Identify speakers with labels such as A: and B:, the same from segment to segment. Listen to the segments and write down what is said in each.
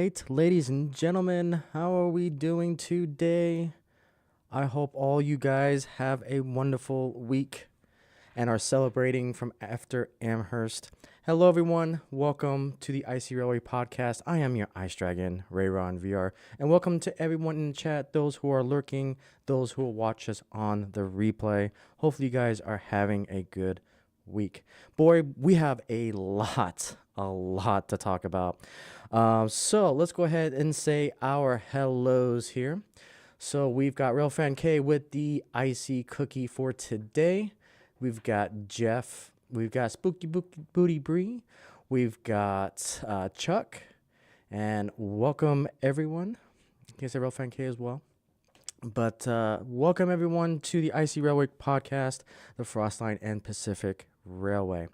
A: right, ladies and gentlemen, how are we doing today? I hope all you guys have a wonderful week and are celebrating from after Amherst. Hello, everyone. Welcome to the Icy Railway Podcast. I am your Ice Dragon, RayronVR, and welcome to everyone in the chat, those who are lurking, those who will watch us on the replay. Hopefully, you guys are having a good week. Boy, we have a lot to talk about. So let's go ahead and say our hellos here. So we've got Railfan K with the icy cookie for today. We've got Jeff. We've got Spooky Booty Bree. We've got Chuck. And welcome everyone. Can I say Railfan K as well? But welcome everyone to the Icy Railway Podcast, the Frostline and Pacific Railway.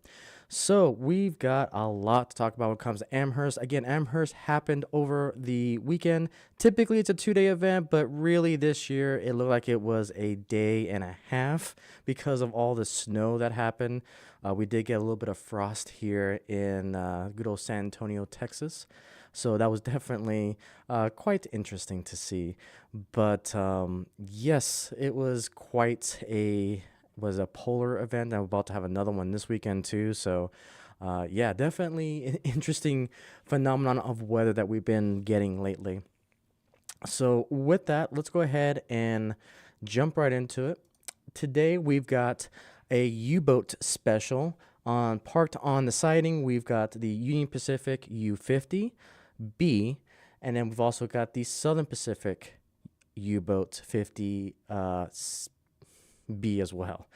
A: So we've got a lot to talk about when it comes to Amherst. Again, Amherst happened over the weekend. Typically it's a 2-day event, but really this year it looked like it was a day and a half because of all the snow that happened. We did get a little bit of frost here in good old San Antonio, Texas. So that was definitely quite interesting to see. But yes, it was quite a polar event. I'm about to have another one this weekend too. So yeah, definitely an interesting phenomenon of weather that we've been getting lately. So with that, let's go ahead and jump right into it. Today we've got a U-boat special parked on the siding. We've got the Union Pacific U-50B, and then we've also got the Southern Pacific U-boat 50 B as well.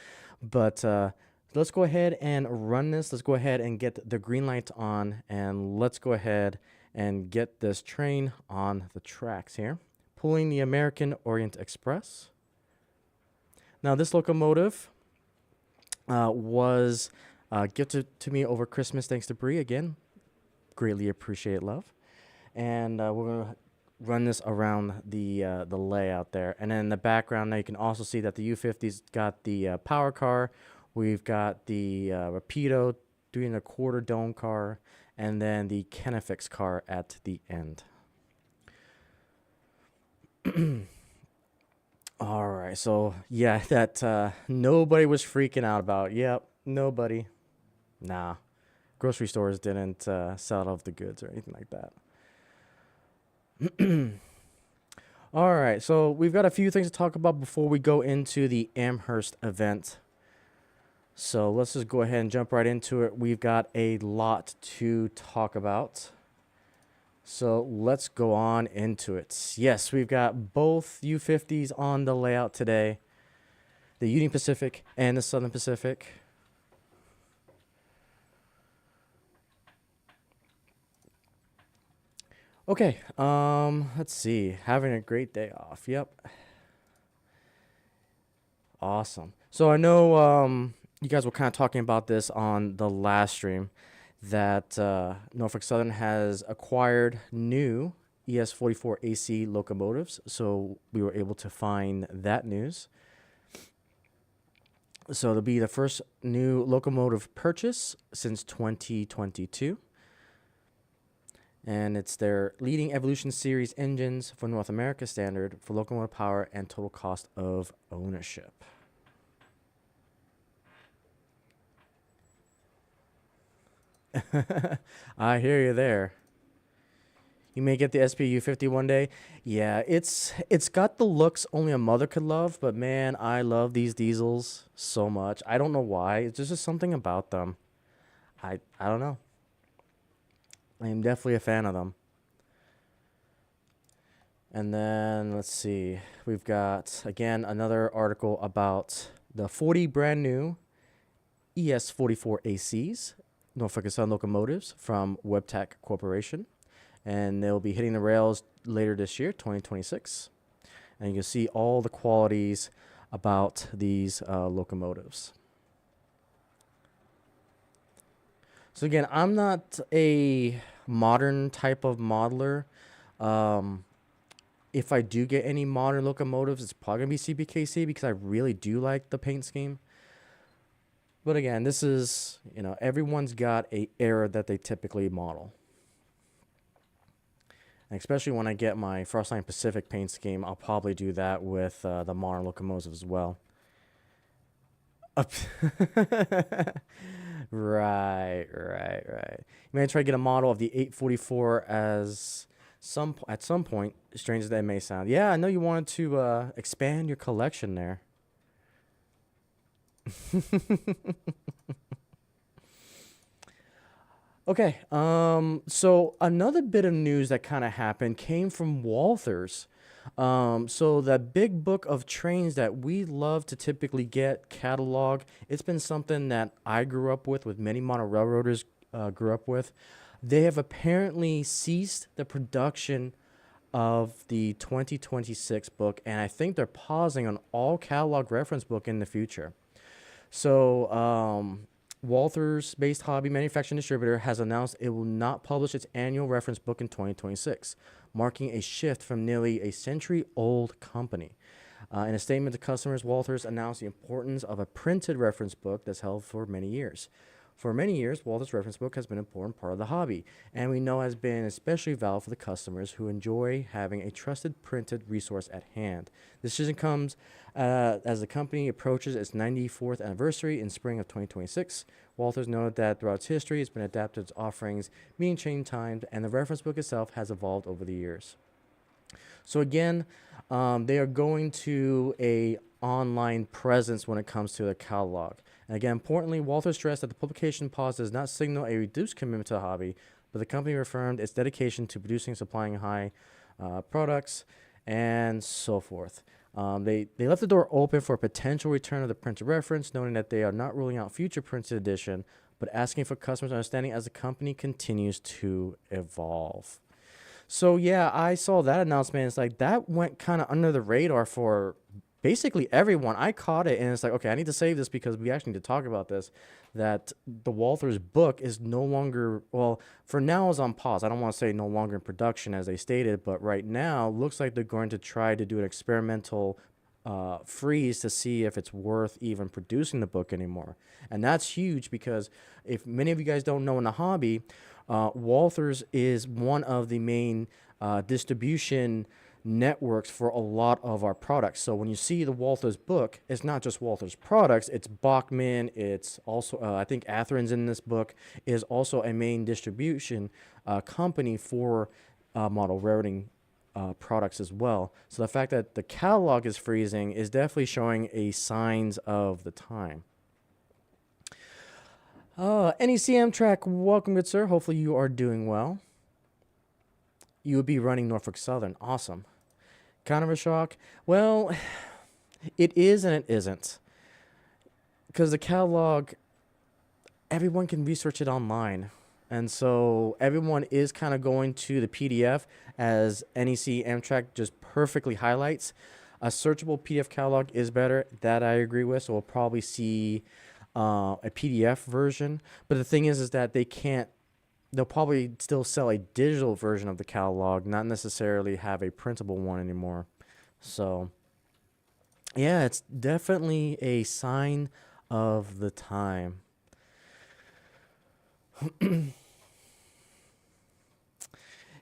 A: But let's go ahead and run this. Let's go ahead and get the green light on, and let's go ahead and get this train on the tracks here. Pulling the American Orient Express. Now this locomotive was gifted to me over Christmas, thanks to Bree again. Greatly appreciate love. And we're going to run this around the layout there. And then in the background now you can also see that the U-50's got the power car. We've got the Rapido doing the quarter dome car, and then the Kenefix car at the end. All right, so yeah, that nobody was freaking out about. Yep, nobody. Nah, grocery stores didn't sell off the goods or anything like that. All right, so we've got a few things to talk about before we go into the Amherst event. So let's just go ahead and jump right into it. We've got a lot to talk about. So let's go on into it. Yes, we've got both U-50s on the layout today, the Union Pacific and the Southern Pacific. Okay, let's see. Having a great day off. Yep. Awesome. So I know you guys were kind of talking about this on the last stream, that Norfolk Southern has acquired new ES44AC locomotives. So we were able to find that news. So it'll be the first new locomotive purchase since 2022. And it's their leading Evolution Series engines for North America standard for locomotive power and total cost of ownership. I hear you there. You may get the SPU 50 one day. Yeah, it's got the looks only a mother could love, but man, I love these diesels so much. I don't know why. It's just something about them. I don't know. I am definitely a fan of them. And then let's see. We've got again another article about the 40 brand new ES44 ACs, Norfolk Southern locomotives from WebTech Corporation, and they'll be hitting the rails later this year, 2026. And you can see all the qualities about these locomotives. So again, I'm not a modern type of modeler. If I do get any modern locomotives, it's probably going to be CPKC because I really do like the paint scheme. But again, this is, everyone's got a era that they typically model. And especially when I get my Frostline Pacific paint scheme, I'll probably do that with the modern locomotives as well. Right. You may try to get a model of the 844 as at some point, strange as that may sound. Yeah, I know you wanted to expand your collection there. Okay, so another bit of news that kind of happened came from Walthers. So that big book of trains that we love to typically get catalog, it's been something that I grew up with many mono railroaders grew up with. They have apparently ceased the production of the 2026 book, and I think they're pausing on all catalog reference book in the future. So, Walters based hobby manufacturing distributor has announced it will not publish its annual reference book in 2026, marking a shift from nearly a century old company. In a statement to customers, Walters announced the importance of a printed reference book that's held for many years. For many years, Walters reference book has been an important part of the hobby, and we know has been especially valuable for the customers who enjoy having a trusted printed resource at hand. This decision comes as the company approaches its 94th anniversary in spring of 2026. Walters noted that throughout its history, it's been adapted its offerings, meeting changing times, and the reference book itself has evolved over the years. So again, they are going to a online presence when it comes to the catalog. And again, importantly, Walter stressed that the publication pause does not signal a reduced commitment to the hobby, but the company reaffirmed its dedication to producing and supplying high products and so forth. They left the door open for a potential return of the printed reference, noting that they are not ruling out future printed edition, but asking for customers' understanding as the company continues to evolve. So yeah, I saw that announcement. It's like that went kind of under the radar for basically everyone. I caught it, and it's like, okay, I need to save this because we actually need to talk about this. That the Walters book is no longer, well, for now is on pause. I don't want to say no longer in production as they stated, but right now looks like they're going to try to do an experimental freeze to see if it's worth even producing the book anymore. And that's huge because if many of you guys don't know in the hobby, Walthers is one of the main distribution networks for a lot of our products. So when you see the Walthers book, it's not just Walthers products, it's Bachman, it's also, I think Atheron's in this book, is also a main distribution company for model railroading products as well. So the fact that the catalog is freezing is definitely showing a signs of the time. NEC Amtrak, welcome, good sir. Hopefully you are doing well. You would be running Norfolk Southern. Awesome. Kind of a shock. Well, it is and it isn't. Because the catalog, everyone can research it online. And so everyone is kind of going to the PDF as NEC Amtrak just perfectly highlights. A searchable PDF catalog is better. That I agree with. So we'll probably see a PDF version. But the thing is that they'll probably still sell a digital version of the catalog, not necessarily have a printable one anymore. So, yeah, it's definitely a sign of the time.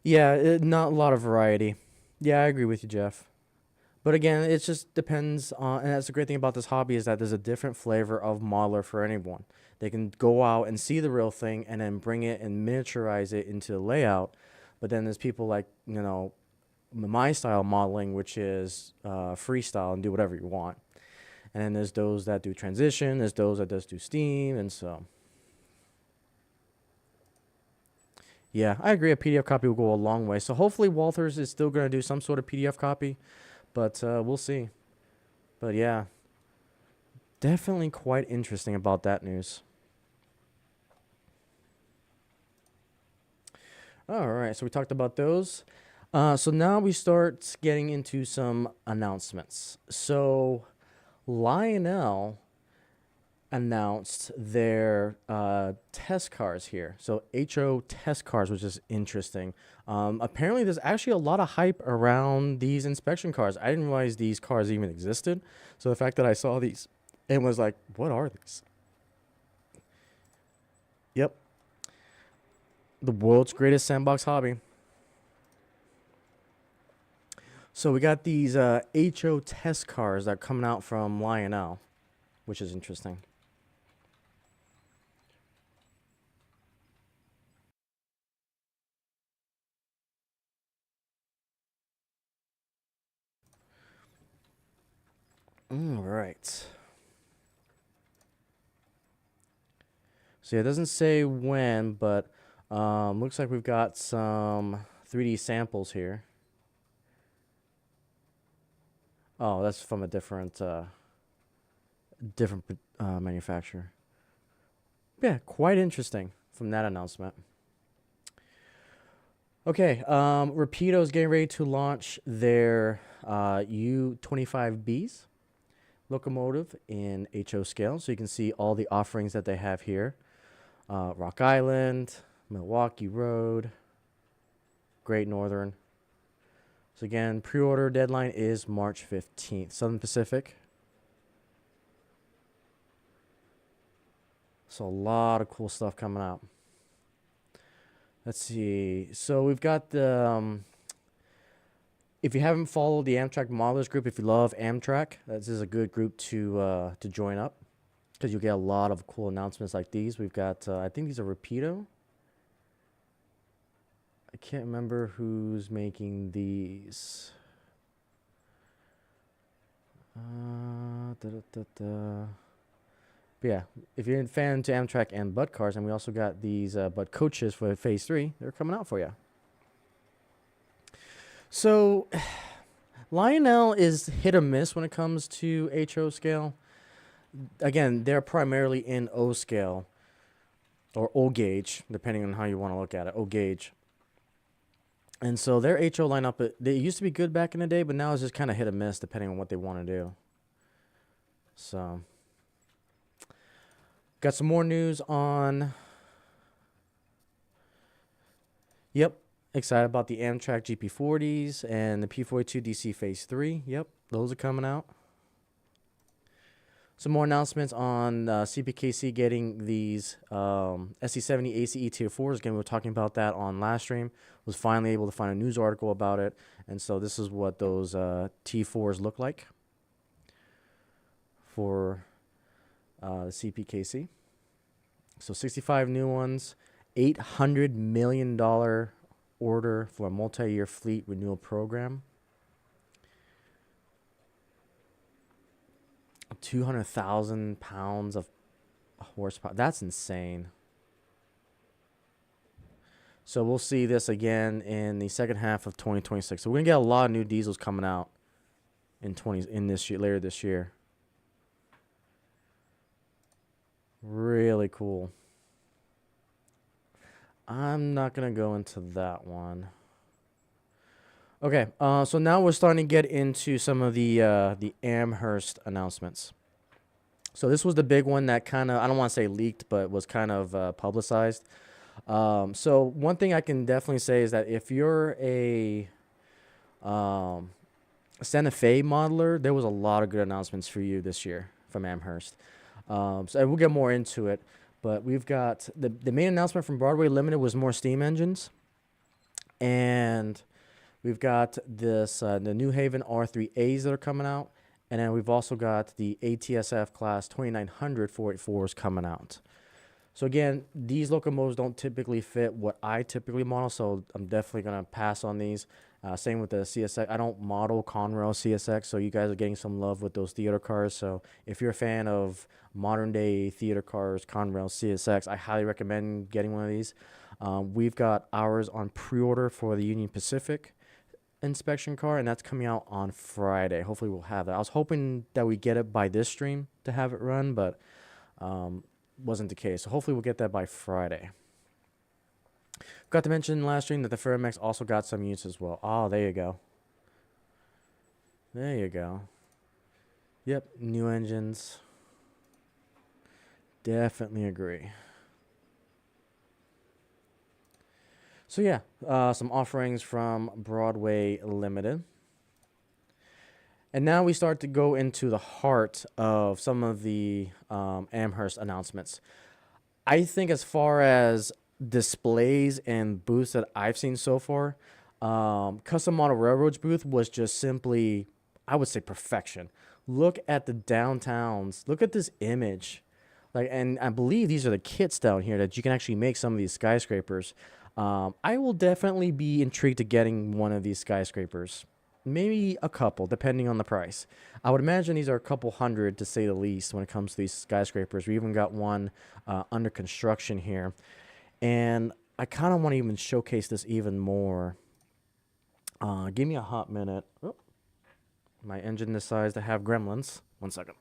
A: Yeah, not a lot of variety. Yeah, I agree with you, Jeff. But again, it just depends on, and that's the great thing about this hobby is that there's a different flavor of modeler for anyone. They can go out and see the real thing and then bring it and miniaturize it into the layout. But then there's people like, my style modeling, which is freestyle and do whatever you want. And then there's those that do transition, there's those that just do steam, and so. Yeah, I agree. A PDF copy will go a long way. So hopefully Walters is still going to do some sort of PDF copy, but we'll see. But yeah, definitely quite interesting about that news. All right, so we talked about those. So now we start getting into some announcements. So Lionel announced their test cars here. So HO test cars, which is interesting. Apparently, there's actually a lot of hype around these inspection cars. I didn't realize these cars even existed. So the fact that I saw these and was like, what are these? Yep. The world's greatest sandbox hobby. So we got these HO test cars that are coming out from Lionel, which is interesting. All right. So yeah, it doesn't say when, but looks like we've got some 3D samples here. Oh, that's from a different manufacturer. Yeah, quite interesting from that announcement. Okay, Rapido's getting ready to launch their U25Bs locomotive in HO scale. So you can see all the offerings that they have here. Rock Island, Milwaukee Road, Great Northern. So again, pre-order deadline is March 15th. Southern Pacific. So a lot of cool stuff coming out. Let's see. So we've got the if you haven't followed the Amtrak Modelers group, if you love Amtrak, this is a good group to join up because you'll get a lot of cool announcements like these. We've got I think these are Rapido. I can't remember who's making these. But yeah, if you're a fan to Amtrak and Bud cars, and we also got these Bud coaches for Phase 3, they're coming out for you. So Lionel is hit or miss when it comes to HO scale. Again, they're primarily in O scale or O gauge, depending on how you want to look at it, O gauge. And so their HO lineup, they used to be good back in the day, but now it's just kind of hit or miss depending on what they want to do. So, got some more news on. Yep, excited about the Amtrak GP40s and the P42 DC Phase 3. Yep, those are coming out. Some more announcements on CPKC getting these SC70 ACE Tier 4s. Again, we were talking about that on last stream. Was finally able to find a news article about it. And so this is what those T4s look like for the CPKC. So 65 new ones, $800 million order for a multi-year fleet renewal program. 200,000 pounds of horsepower. That's insane. So we'll see this again in the second half of 2026. So we're gonna get a lot of new diesels coming out in this year, later this year. Really cool. I'm not gonna go into that one. Okay, so now we're starting to get into some of the Amherst announcements. So this was the big one that kind of, I don't want to say leaked, but was kind of publicized. So one thing I can definitely say is that if you're a Santa Fe modeler, there was a lot of good announcements for you this year from Amherst. So and we'll get more into it, but we've got the main announcement from Broadway Limited was more steam engines, and we've got this the New Haven R3As that are coming out, and then we've also got the ATSF Class 2900 484s coming out. So again, these locomotives don't typically fit what I typically model, so I'm definitely going to pass on these. Same with the CSX. I don't model Conrail CSX, so you guys are getting some love with those theater cars. So if you're a fan of modern day theater cars, Conrail CSX, I highly recommend getting one of these. We've got ours on pre-order for the Union Pacific inspection car, and that's coming out on Friday. Hopefully we'll have that. I was hoping that we get it by this stream to have it run, but wasn't the case. So hopefully we'll get that by Friday. Forgot to mention last stream that the Ferromex also got some units as well. Oh, there you go. There you go. Yep, new engines. Definitely agree. So yeah, some offerings from Broadway Limited. And now we start to go into the heart of some of the Amherst announcements. I think as far as displays and booths that I've seen so far, Custom Model Railroads booth was just simply, I would say, perfection. Look at the downtowns. Look at this image. Like, and I believe these are the kits down here that you can actually make some of these skyscrapers. I will definitely be intrigued to getting one of these skyscrapers. Maybe a couple, depending on the price. I would imagine these are a couple hundred, to say the least, when it comes to these skyscrapers. We even got one under construction here. And I kind of want to even showcase this even more. Give me a hot minute. Oh, my engine decides to have gremlins. 1 second.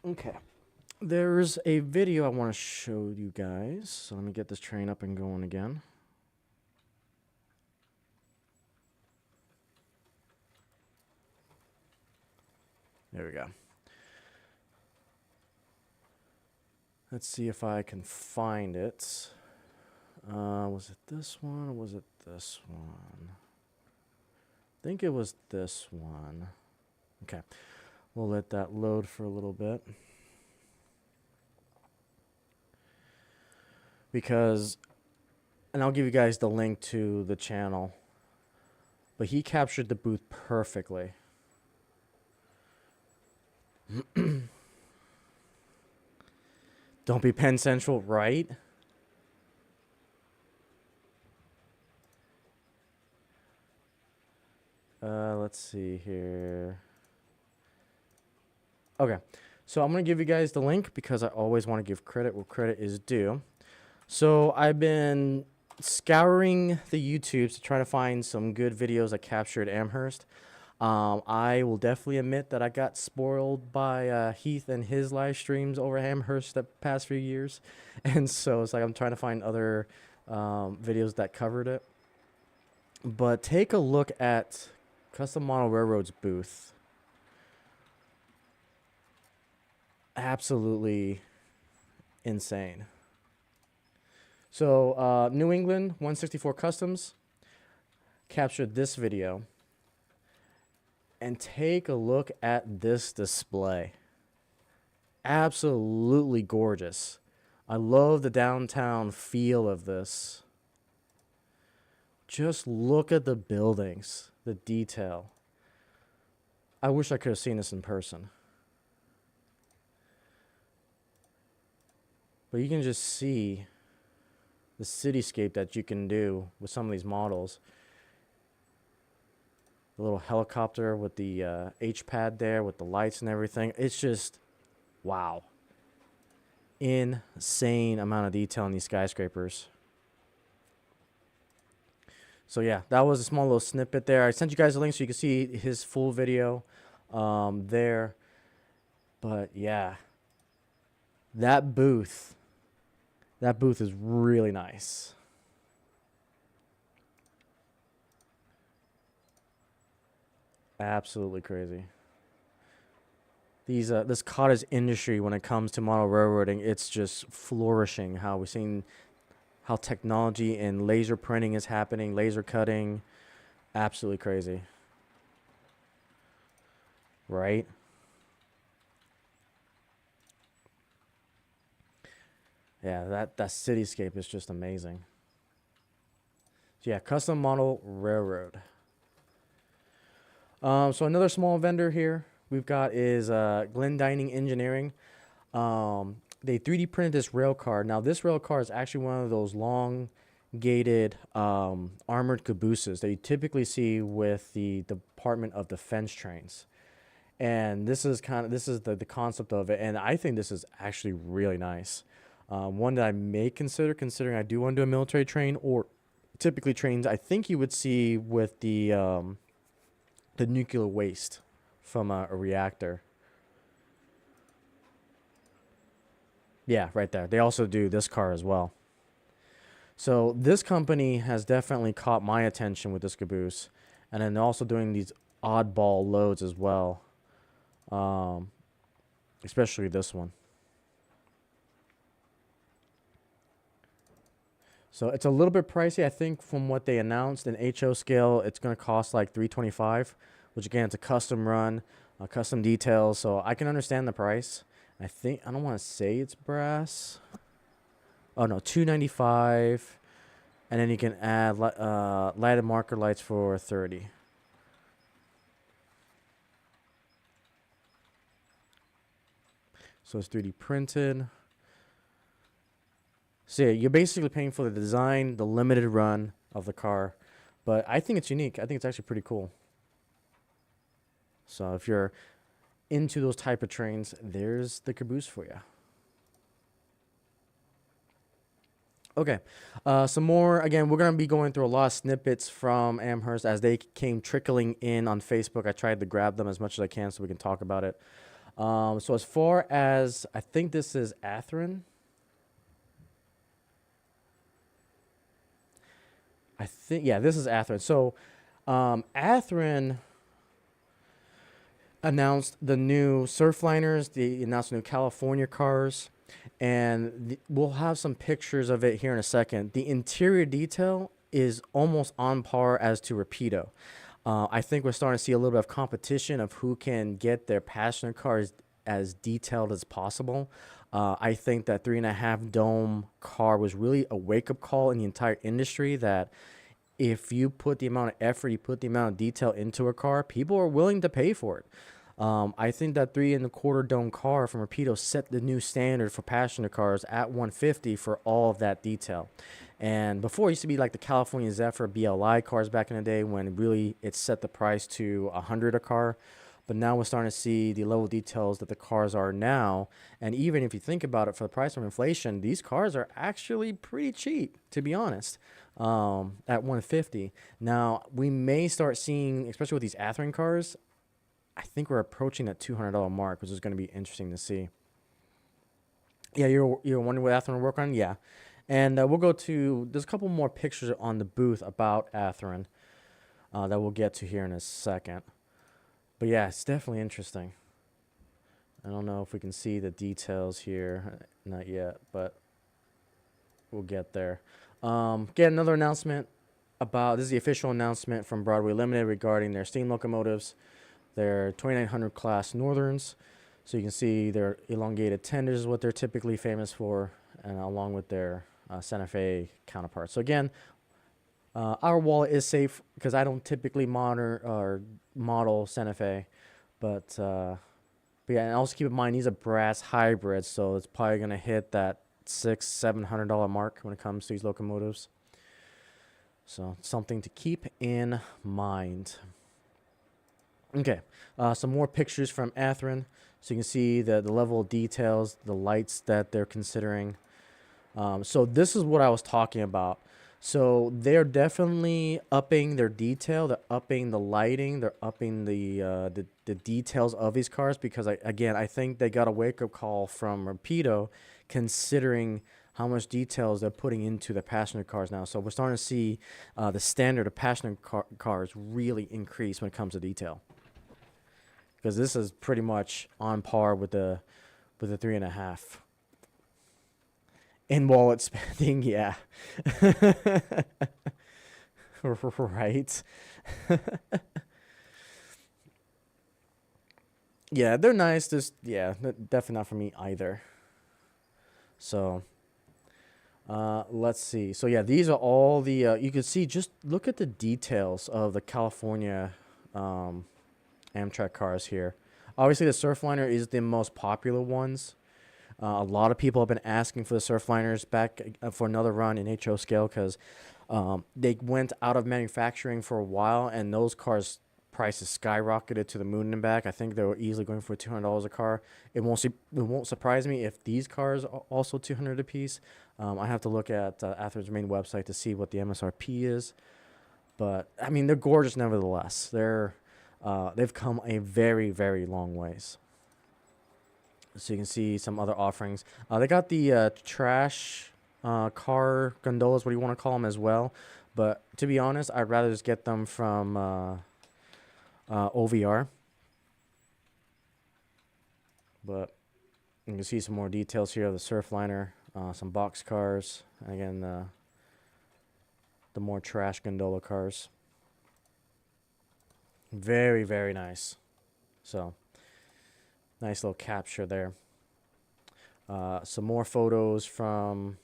A: Okay. There's a video I want to show you guys. So let me get this train up and going again. There we go. Let's see if I can find it. Was it this one or was it this one? I think it was this one. Okay. We'll let that load for a little bit. Because, and I'll give you guys the link to the channel, but he captured the booth perfectly. Don't be Penn Central, right? Let's see here. Okay, so I'm going to give you guys the link because I always want to give credit where credit is due. So I've been scouring the YouTubes to try to find some good videos that captured Amherst. I will definitely admit that I got spoiled by Heath and his live streams over Amherst the past few years. And so it's like I'm trying to find other videos that covered it. But take a look at Custom Model Railroad's booth. Absolutely insane. So New England 164 Customs captured this video. And take a look at this display. Absolutely gorgeous. I love the downtown feel of this. Just look at the buildings, the detail. I wish I could have seen this in person. But you can just see the cityscape that you can do with some of these models. The little helicopter with the H-pad there with the lights and everything. It's just, wow. Insane amount of detail in these skyscrapers. So yeah, that was a small little snippet there. I sent you guys a link so you can see his full video there. But yeah, that booth is really nice. Absolutely crazy. This cottage industry, when it comes to model railroading, it's just flourishing. How we're seeing how technology and laser printing is happening, laser cutting, absolutely crazy. Right? Yeah, that cityscape is just amazing. So yeah, Custom Model Railroad. So another small vendor here we've got is Glendining Engineering. They 3D printed this rail car. Now this rail car is actually one of those long gated armored cabooses that you typically see with the Department of Defense trains. And this is the concept of it, and I think this is actually really nice. One that I may consider, considering I do want to do a military train, or typically trains I think you would see with the nuclear waste from a reactor. Yeah, right there. They also do this car as well. So this company has definitely caught my attention with this caboose. And then they're also doing these oddball loads as well. Especially this one. So it's a little bit pricey. I think from what they announced in HO scale, it's going to cost like $325, which again, it's a custom run. custom details. So I can understand the price. I don't want to say it's brass. Oh no, 295, and then you can add lighted marker lights for 30. So it's 3D printed. So yeah, you're basically paying for the design, the limited run of the car, but I think it's unique. I think it's actually pretty cool. So if you're into those type of trains, there's the caboose for you. Okay, some more. Again, we're gonna be going through a lot of snippets from Amherst as they came trickling in on Facebook. I tried to grab them as much as I can so we can talk about it. So as far as I think this is Athearn. I think yeah, this is Athearn. So Athearn announced the new Surfliners. They announced the new California cars, and we'll have some pictures of it here in a second. The interior detail is almost on par as to Rapido. I think we're starting to see a little bit of competition of who can get their passenger cars as detailed as possible. I think that 3.5 dome car was really a wake-up call in the entire industry that if you put the amount of effort, you put the amount of detail into a car, people are willing to pay for it. I think that 3.25 dome car from Rapido set the new standard for passenger cars at 150 for all of that detail. And before, it used to be like the California Zephyr BLI cars back in the day when really it set the price to 100 a car. But now we're starting to see the level of details that the cars are now. And even if you think about it, for the price of inflation, these cars are actually pretty cheap, to be honest, at 150. Now, we may start seeing, especially with these Athearn cars, I think we're approaching that $200 mark, which is going to be interesting to see. Yeah, you're wondering what Athearn will work on? Yeah. And we'll go to, there's a couple more pictures on the booth about Athearn that we'll get to here in a second. But yeah, it's definitely interesting. I don't know if we can see the details here. Not yet, but we'll get there. Get another announcement about, this is the official announcement from Broadway Limited regarding their steam locomotives. Their 2900 class Northerns. So you can see their elongated tenders is what they're typically famous for, and along with their Santa Fe counterparts. So again, our wallet is safe because I don't typically model Santa Fe, but yeah, and also keep in mind these are brass hybrids, so it's probably gonna hit that $600-700 mark when it comes to these locomotives. So something to keep in mind. Okay, some more pictures from Athearn, so you can see the level of details, the lights that they're considering. So this is what I was talking about. So they're definitely upping their detail. They're upping the lighting. They're upping the details of these cars because, I think they got a wake-up call from Rapido considering how much details they're putting into the passenger cars now. So we're starting to see the standard of passenger cars really increase when it comes to detail. Because this is pretty much on par with the 3.5. In wallet spending, yeah. Right. Yeah, they're nice. Just yeah, definitely not for me either. So let's see. So yeah, these are all the you can see. Just look at the details of the California Amtrak cars here. Obviously, the Surfliner is the most popular ones. A lot of people have been asking for the Surfliners back for another run in HO scale because they went out of manufacturing for a while, and those cars' prices skyrocketed to the moon and back. I think they were easily going for $200 a car. It won't surprise me if these cars are also $200 a piece. I have to look at Athearn's main website to see what the MSRP is. But I mean, they're gorgeous nevertheless. They've come a very, very long ways. So you can see some other offerings. They got the trash car gondolas, what do you want to call them, as well. But to be honest, I'd rather just get them from OVR. But you can see some more details here of the Surfliner, some box cars, and again, the more trash gondola cars. Very, very nice. So Nice little capture there. Some more photos from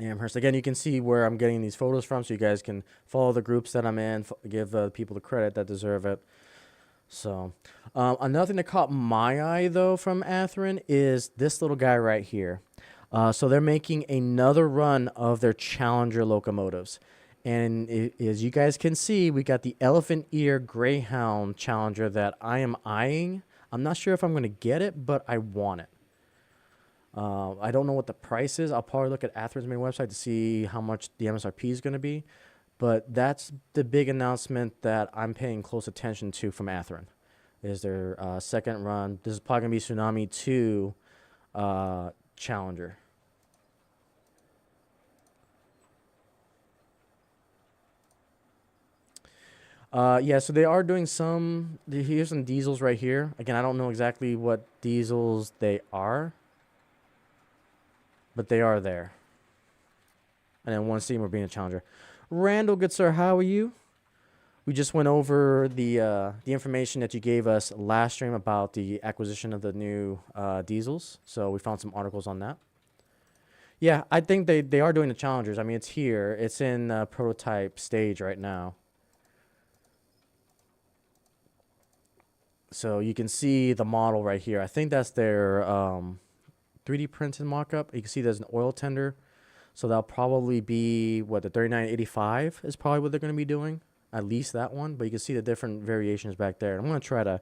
A: Amherst. Again, you can see where I'm getting these photos from, so you guys can follow the groups that I'm in, give people the credit that deserve it. So, another thing that caught my eye, though, from Athearn is this little guy right here. So they're making another run of their Challenger locomotives. And as you guys can see, we got the elephant ear Greyhound Challenger that I am eyeing. I'm not sure if I'm going to get it, but I want it. I don't know what the price is. I'll probably look at Athearn's main website to see how much the MSRP is going to be. But that's the big announcement that I'm paying close attention to from Athearn. Is their second run. This is probably going to be Tsunami 2 Challenger. Yeah, so they are doing some. Here's some diesels right here. Again, I don't know exactly what diesels they are, but they are there. And then one Seymour being a Challenger. Randall, good sir, how are you? We just went over the information that you gave us last stream about the acquisition of the new diesels. So we found some articles on that. Yeah, I think they are doing the Challengers. I mean, it's here. It's in prototype stage right now. So you can see the model right here. I think that's their 3D printed mock-up. You can see there's an oil tender. So that'll probably be, what, the 3985 is probably what they're going to be doing. At least that one. But you can see the different variations back there. I'm going to try to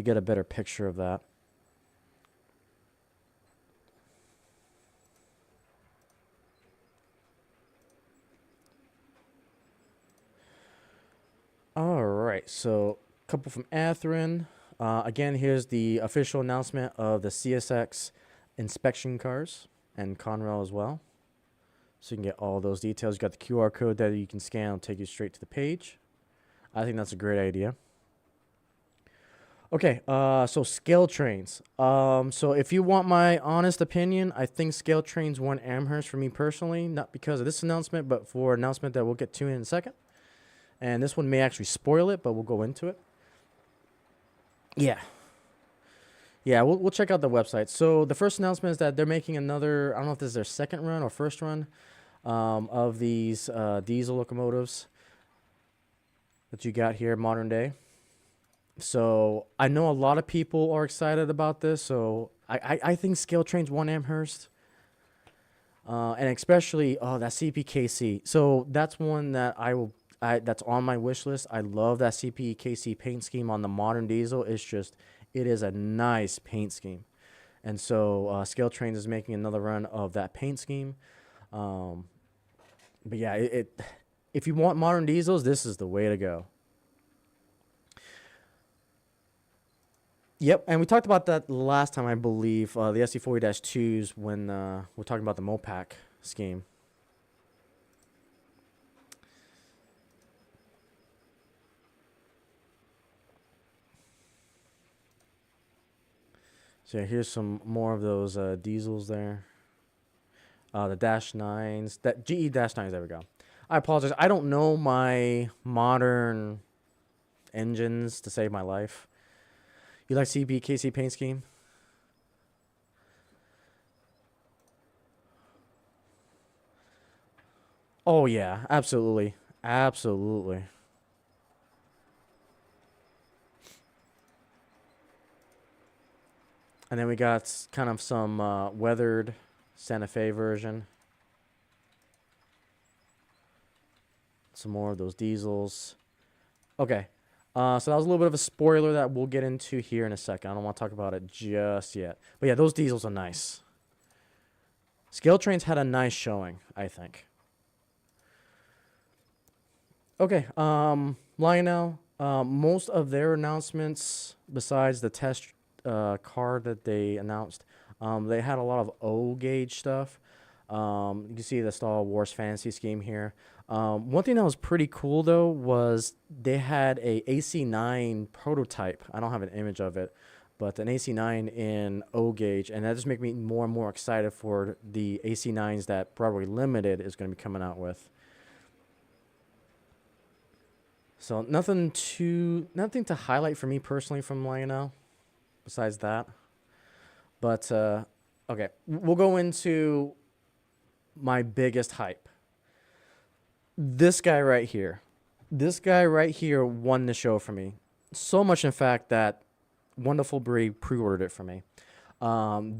A: get a better picture of that. All right. So a couple from Athearn. Again, here's the official announcement of the CSX inspection cars and Conrail as well. So you can get all those details. You got the QR code that you can scan. It'll take you straight to the page. I think that's a great idea. Okay, so scale trains. So if you want my honest opinion, I think scale trains won Amherst for me personally, not because of this announcement, but for an announcement that we'll get to in a second. And this one may actually spoil it, but we'll go into it. Yeah. Yeah, we'll check out the website. So the first announcement is that they're making another, I don't know if this is their second run or first run of these diesel locomotives that you got here modern day. So I know a lot of people are excited about this. So I think scale trains won Amherst. And especially, that CPKC. So that's one that that's on my wish list. I love that CPKC paint scheme on the modern diesel. It is a nice paint scheme. And so Scale Trains is making another run of that paint scheme. But yeah, if you want modern diesels, this is the way to go. Yep, and we talked about that last time, I believe, the SC40-2s when we're talking about the Mopac scheme. So yeah, here's some more of those diesels there. The Dash 9s, that GE Dash 9s, there we go. I apologize. I don't know my modern engines to save my life. You like CPKC paint scheme? Oh yeah, absolutely. Absolutely. And then we got kind of some weathered Santa Fe version. Some more of those diesels. Okay. So that was a little bit of a spoiler that we'll get into here in a second. I don't want to talk about it just yet. But yeah, those diesels are nice. Scale Trains had a nice showing, I think. Okay. Lionel, most of their announcements, besides the test car that they announced, they had a lot of O gauge stuff. You can see the Star Wars fantasy scheme here. One thing that was pretty cool though was they had a AC9 prototype. I don't have an image of it, but an AC9 in O gauge, and that just makes me more and more excited for the AC9s that Broadway Limited is going to be coming out with. So nothing to highlight for me personally from Lionel. besides that. But okay, we'll go into my biggest hype. This guy right here. This guy right here won the show for me. So much, in fact, that Wonderful Bree pre-ordered it for me.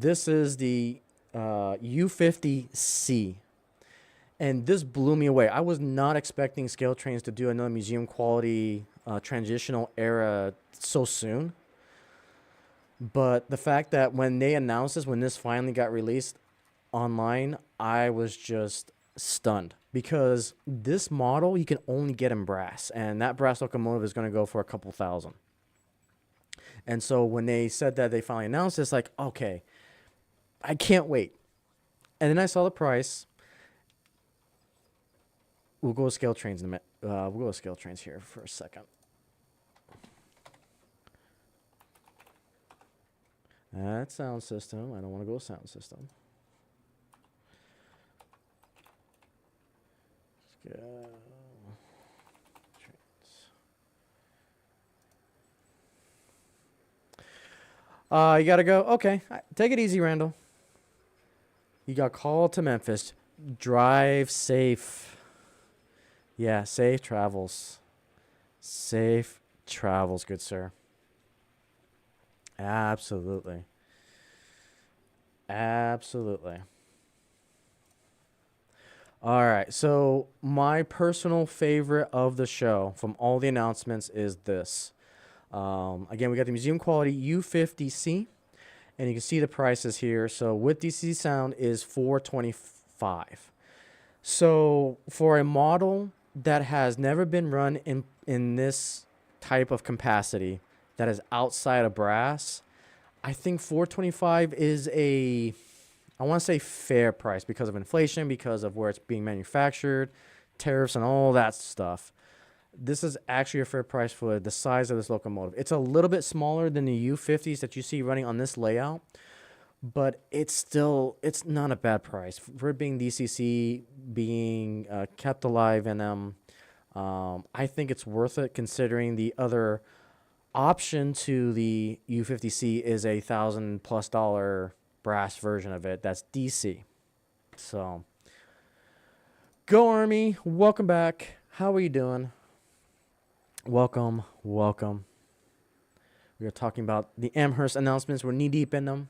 A: This is the U50C. And this blew me away. I was not expecting Scale Trains to do another museum quality transitional era so soon. But the fact that when they announced this, when this finally got released online, I was just stunned. Because this model you can only get in brass. And that brass locomotive is going to go for a couple thousand. And so when they said that they finally announced this, like, okay, I can't wait. And then I saw the price. We'll go with Scale Trains in a minute. We'll go with Scale Trains here for a second. That's sound system. I don't want to go with sound system. Let's go. You got to go. Okay. Take it easy, Randall. You got called to Memphis. Drive safe. Yeah, safe travels. Safe travels, good sir. Absolutely. Absolutely. All right. So, my personal favorite of the show from all the announcements is this. Again, we got the museum quality U50C, and you can see the prices here. So, with DC sound is $425. So, for a model that has never been run in this type of capacity, that is outside of brass, I think $425 is I want to say fair price because of inflation, because of where it's being manufactured, tariffs, and all that stuff. This is actually a fair price for the size of this locomotive. It's a little bit smaller than the U50s that you see running on this layout, but it's not a bad price for it being DCC, being kept alive in them. I think it's worth it considering the other option to the U50C is a $1,000+ brass version of it. That's DC. So, go Army. Welcome back. How are you doing? Welcome. We are talking about the Amherst announcements. We're knee deep in them.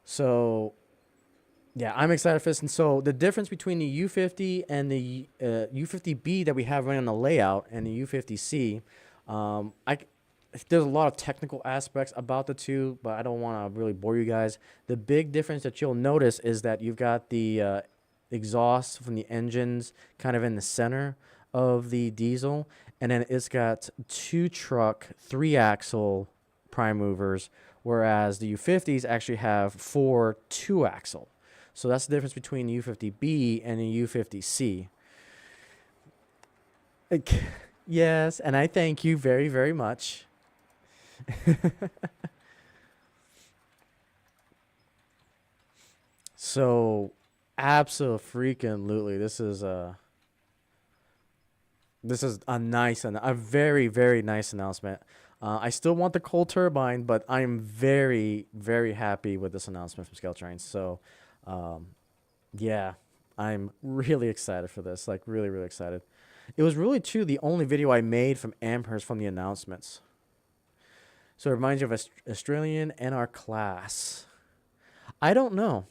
A: So, yeah, I'm excited for this. And so the difference between the U50 and the U50B that we have running on the layout and the U50C, there's a lot of technical aspects about the two, but I don't want to really bore you guys. The big difference that you'll notice is that you've got the exhaust from the engines kind of in the center of the diesel, and then it's got 2-truck, 3-axle prime movers, whereas the U50s actually have 4 2-axle. So that's the difference between the U50B and the U50C. Yes, and I thank you very, very much. So, absolutely, this is a nice and a very, very nice announcement. I still want the coal turbine, but I am very, very happy with this announcement from Scale Trains. So, yeah, I'm really excited for this. Like, really, really excited. It was really, too, the only video I made from Amherst from the announcements. So it reminds you of Australian NR class. I don't know.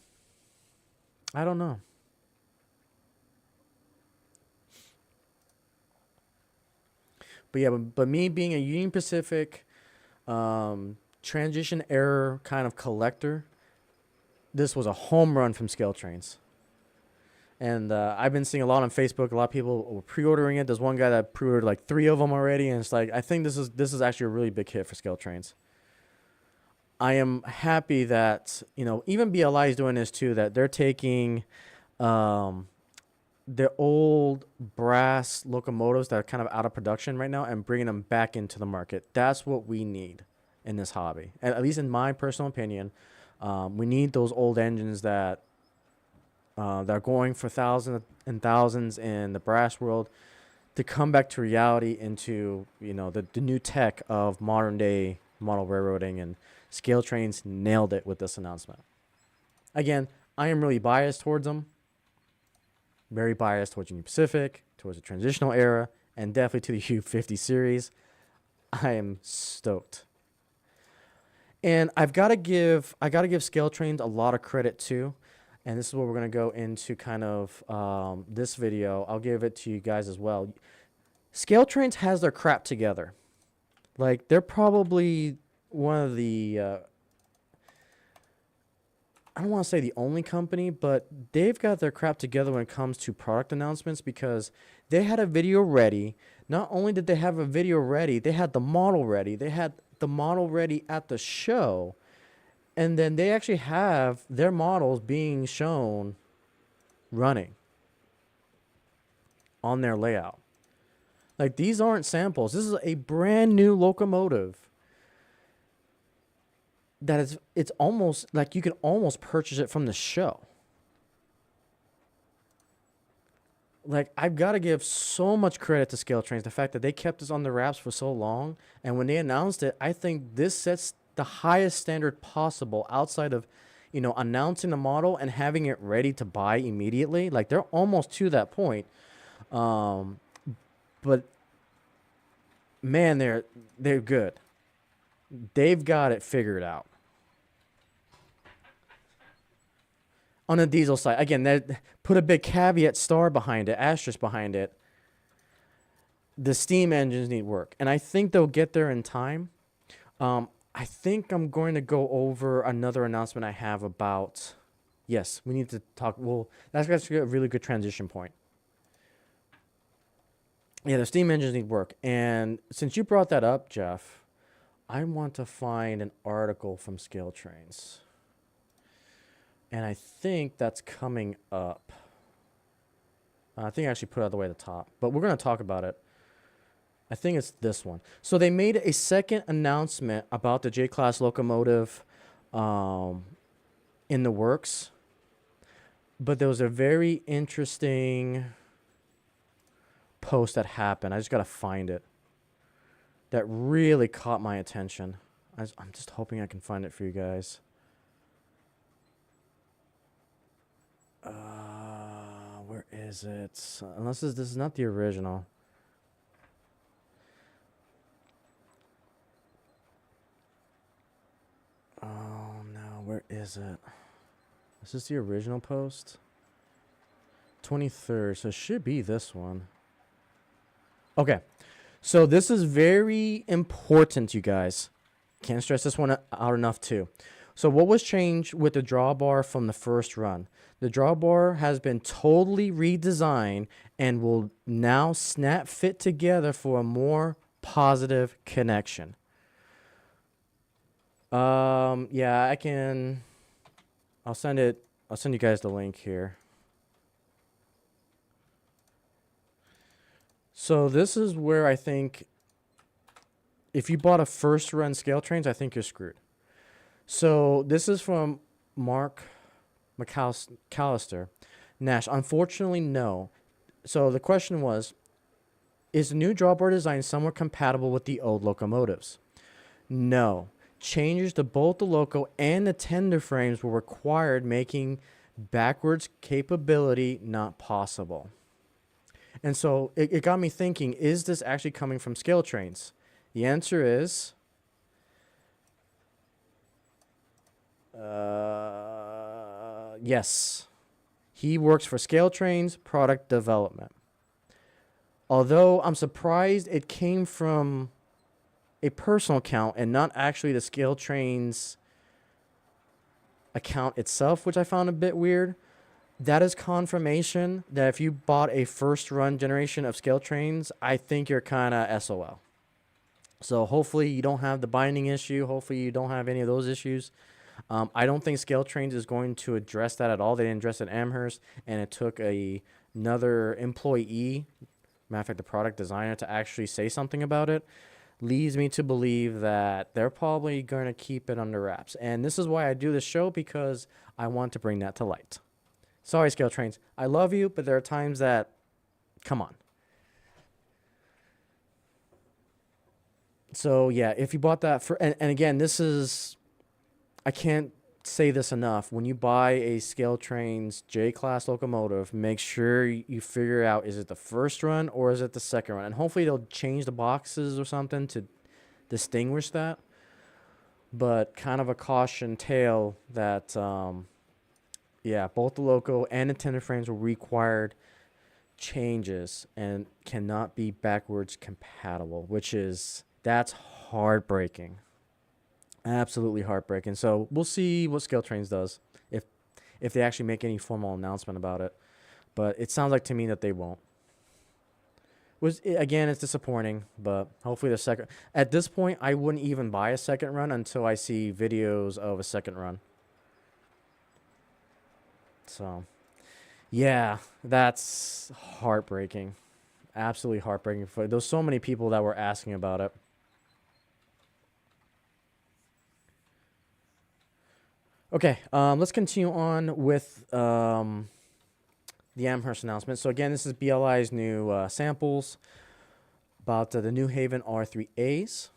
A: But yeah, but me being a Union Pacific transition error kind of collector, this was a home run from Scale Trains. And I've been seeing a lot on Facebook. A lot of people were pre-ordering it. There's one guy that pre-ordered like 3 of them already, and it's like I think this is actually a really big hit for Scale Trains. I am happy that even BLI is doing this too. That they're taking their old brass locomotives that are kind of out of production right now and bringing them back into the market. That's what we need in this hobby, and at least in my personal opinion, we need those old engines that are going for thousands and thousands in the brass world to come back to reality into the new tech of modern day model railroading, and Scale Trains nailed it with this announcement. Again, I am really biased towards them. Very biased towards Union Pacific, towards the transitional era, and definitely to the U50 series. I am stoked. And I gotta give Scale Trains a lot of credit too. And this is what we're gonna go into kind of this video. I'll give it to you guys as well. Scale Trains has their crap together. Like, they're probably one of the I don't want to say the only company, but they've got their crap together when it comes to product announcements, because they had a video ready. Not only did they have a video ready, they had the model ready. They had the model ready at the show. And then they actually have their models being shown running on their layout. Like, these aren't samples. This is a brand new locomotive. It's almost like you can almost purchase it from the show. Like, I've got to give so much credit to Scale Trains, the fact that they kept this on the wraps for so long, and when they announced it, I think this sets the highest standard possible outside of, announcing the model and having it ready to buy immediately. Like, they're almost to that point. But man, they're good. They've got it figured out. On the diesel side, again, they put a big caveat star behind it, asterisk behind it. The steam engines need work, and I think they'll get there in time. I think I'm going to go over another announcement I have about. Yes, we need to talk. Well, that's actually a really good transition point. Yeah, the steam engines need work, and since you brought that up, Jeff, I want to find an article from Scale Trains. And I think that's coming up. I think I actually put it all the way at the top. But we're going to talk about it. I think it's this one. So they made a second announcement about the J-Class locomotive in the works. But there was a very interesting post that happened. I just got to find it. That really caught my attention. I'm just hoping I can find it for you guys. Where is it? Unless this is not the original. Oh no, where is it? Is this the original post? 23rd, so it should be this one. Okay, so this is very important, you guys. Can't stress this one out enough too. So what was changed with the drawbar from the first run? The drawbar has been totally redesigned and will now snap fit together for a more positive connection. Yeah, I can. I'll send you guys the link here. So this is where I think if you bought a first run Scale Trains, I think you're screwed. So this is from Mark McAllister. Nash, unfortunately, no. So the question was, is the new drawbar design somewhat compatible with the old locomotives? No. Changes to both the loco and the tender frames were required, making backwards capability not possible. And so it got me thinking, is this actually coming from Scale Trains? The answer is yes. He works for Scale Trains Product Development. Although I'm surprised it came from a personal account and not actually the Scale Trains account itself, which I found a bit weird. That is confirmation that if you bought a first run generation of Scale Trains, I think you're kind of SOL. So hopefully you don't have the binding issue. Hopefully you don't have any of those issues. I don't think Scale Trains is going to address that at all. They didn't address it at Amherst, and it took another employee, matter of fact, the product designer, to actually say something about it. Leads me to believe that they're probably going to keep it under wraps. And this is why I do this show, because I want to bring that to light. Sorry, Scale Trains. I love you, but there are times that, come on. So yeah, if you bought that for, and again, this is, I can't say this enough. When you buy a Scale Trains J class locomotive, make sure you figure out, is it the first run or is it the second run? And hopefully they'll change the boxes or something to distinguish that. But kind of a caution tale that, yeah, both the loco and intended frames will required changes and cannot be backwards compatible, which is, that's heartbreaking. Absolutely heartbreaking. So we'll see what Scale Trains does if if they actually make any formal announcement about it. But it sounds like to me that they won't. Again, it's disappointing, but hopefully the second. At this point, I wouldn't even buy a second run until I see videos of a second run. So, yeah, that's heartbreaking. Absolutely heartbreaking. For there's so many people that were asking about it. Okay, let's continue on with the Amherst announcement. So again, this is BLI's new samples about the New Haven R3As.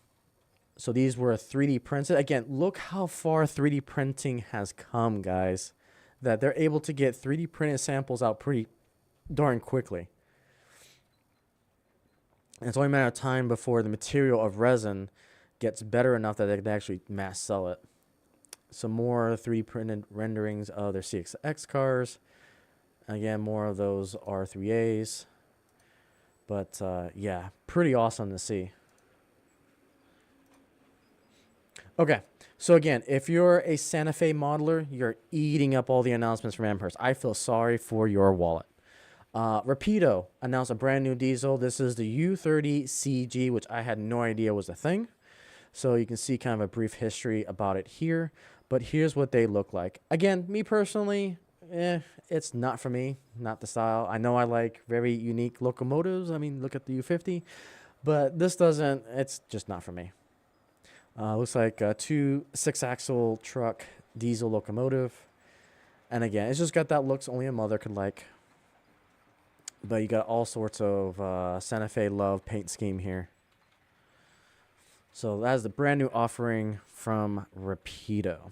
A: So these were 3D printed. Again, look how far 3D printing has come, guys. That they're able to get 3D printed samples out pretty darn quickly. And it's only a matter of time before the material of resin gets better enough that they can actually mass sell it. Some more 3D printed renderings of their CXX cars. Again, more of those R3As. But yeah, pretty awesome to see. Okay, so again, if you're a Santa Fe modeler, you're eating up all the announcements from Amherst. I feel sorry for your wallet. Rapido announced a brand new diesel. This is the U30CG, which I had no idea was a thing. So you can see kind of a brief history about it here. But here's what they look like. Again, me personally, it's not for me, not the style. I know I like very unique locomotives. I mean, look at the U50. But this doesn't, it's just not for me. Looks like a 6-axle truck diesel locomotive. And again, it's just got that looks only a mother could like. But you got all sorts of Santa Fe love paint scheme here. So that is the brand new offering from Rapido.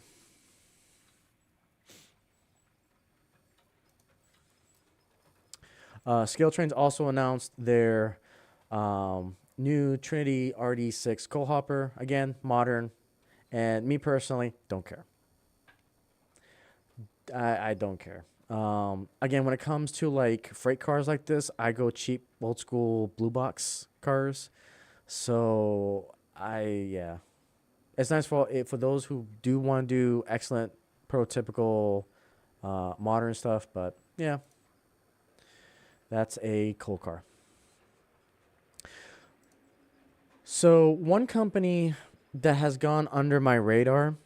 A: Scale Trains also announced their new Trinity RD6 coal hopper. Again, modern. And me personally, don't care. I don't care. Again, when it comes to like freight cars like this, I go cheap, old school blue box cars. So yeah, it's nice for those who do want to do excellent prototypical modern stuff. But yeah, that's a cool car. So one company that has gone under my radar,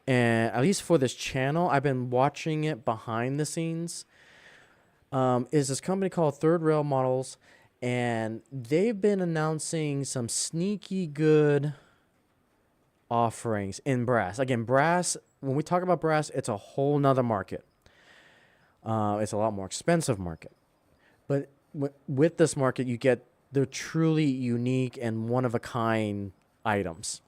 A: and at least for this channel, I've been watching it behind the scenes, is this company called Third Rail Models, and they've been announcing some sneaky good offerings in brass. Again, brass, when we talk about brass, it's a whole nother market. It's a lot more expensive market. But with this market, you get the truly unique and one-of-a-kind items.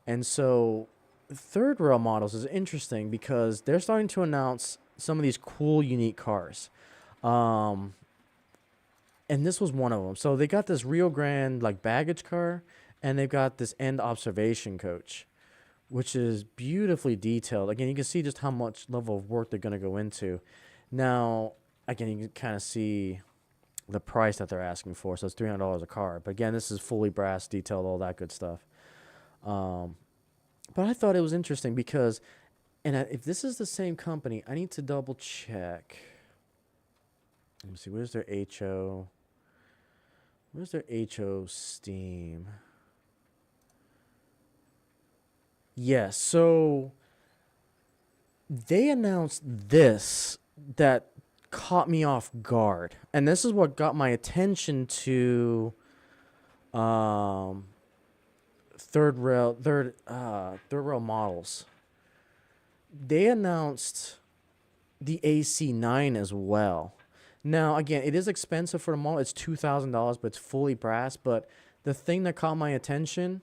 A: And so Third Rail Models is interesting because they're starting to announce some of these cool, unique cars. And this was one of them. So they got this Rio Grande like baggage car, and they've got this end observation coach, which is beautifully detailed. Again, you can see just how much level of work they're going to go into. Now, again, you can kind of see the price that they're asking for. So it's $300 a car. But again, this is fully brass, detailed, all that good stuff. But I thought it was interesting because, and if this is the same company, I need to double check. Let me see. Where's their HO? Where's their HO Steam? Yes. So they announced this that caught me off guard, and this is what got my attention to third rail models. They announced the AC9 as well. Now again, it is expensive for the model. It's $2,000, but it's fully brass. But the thing that caught my attention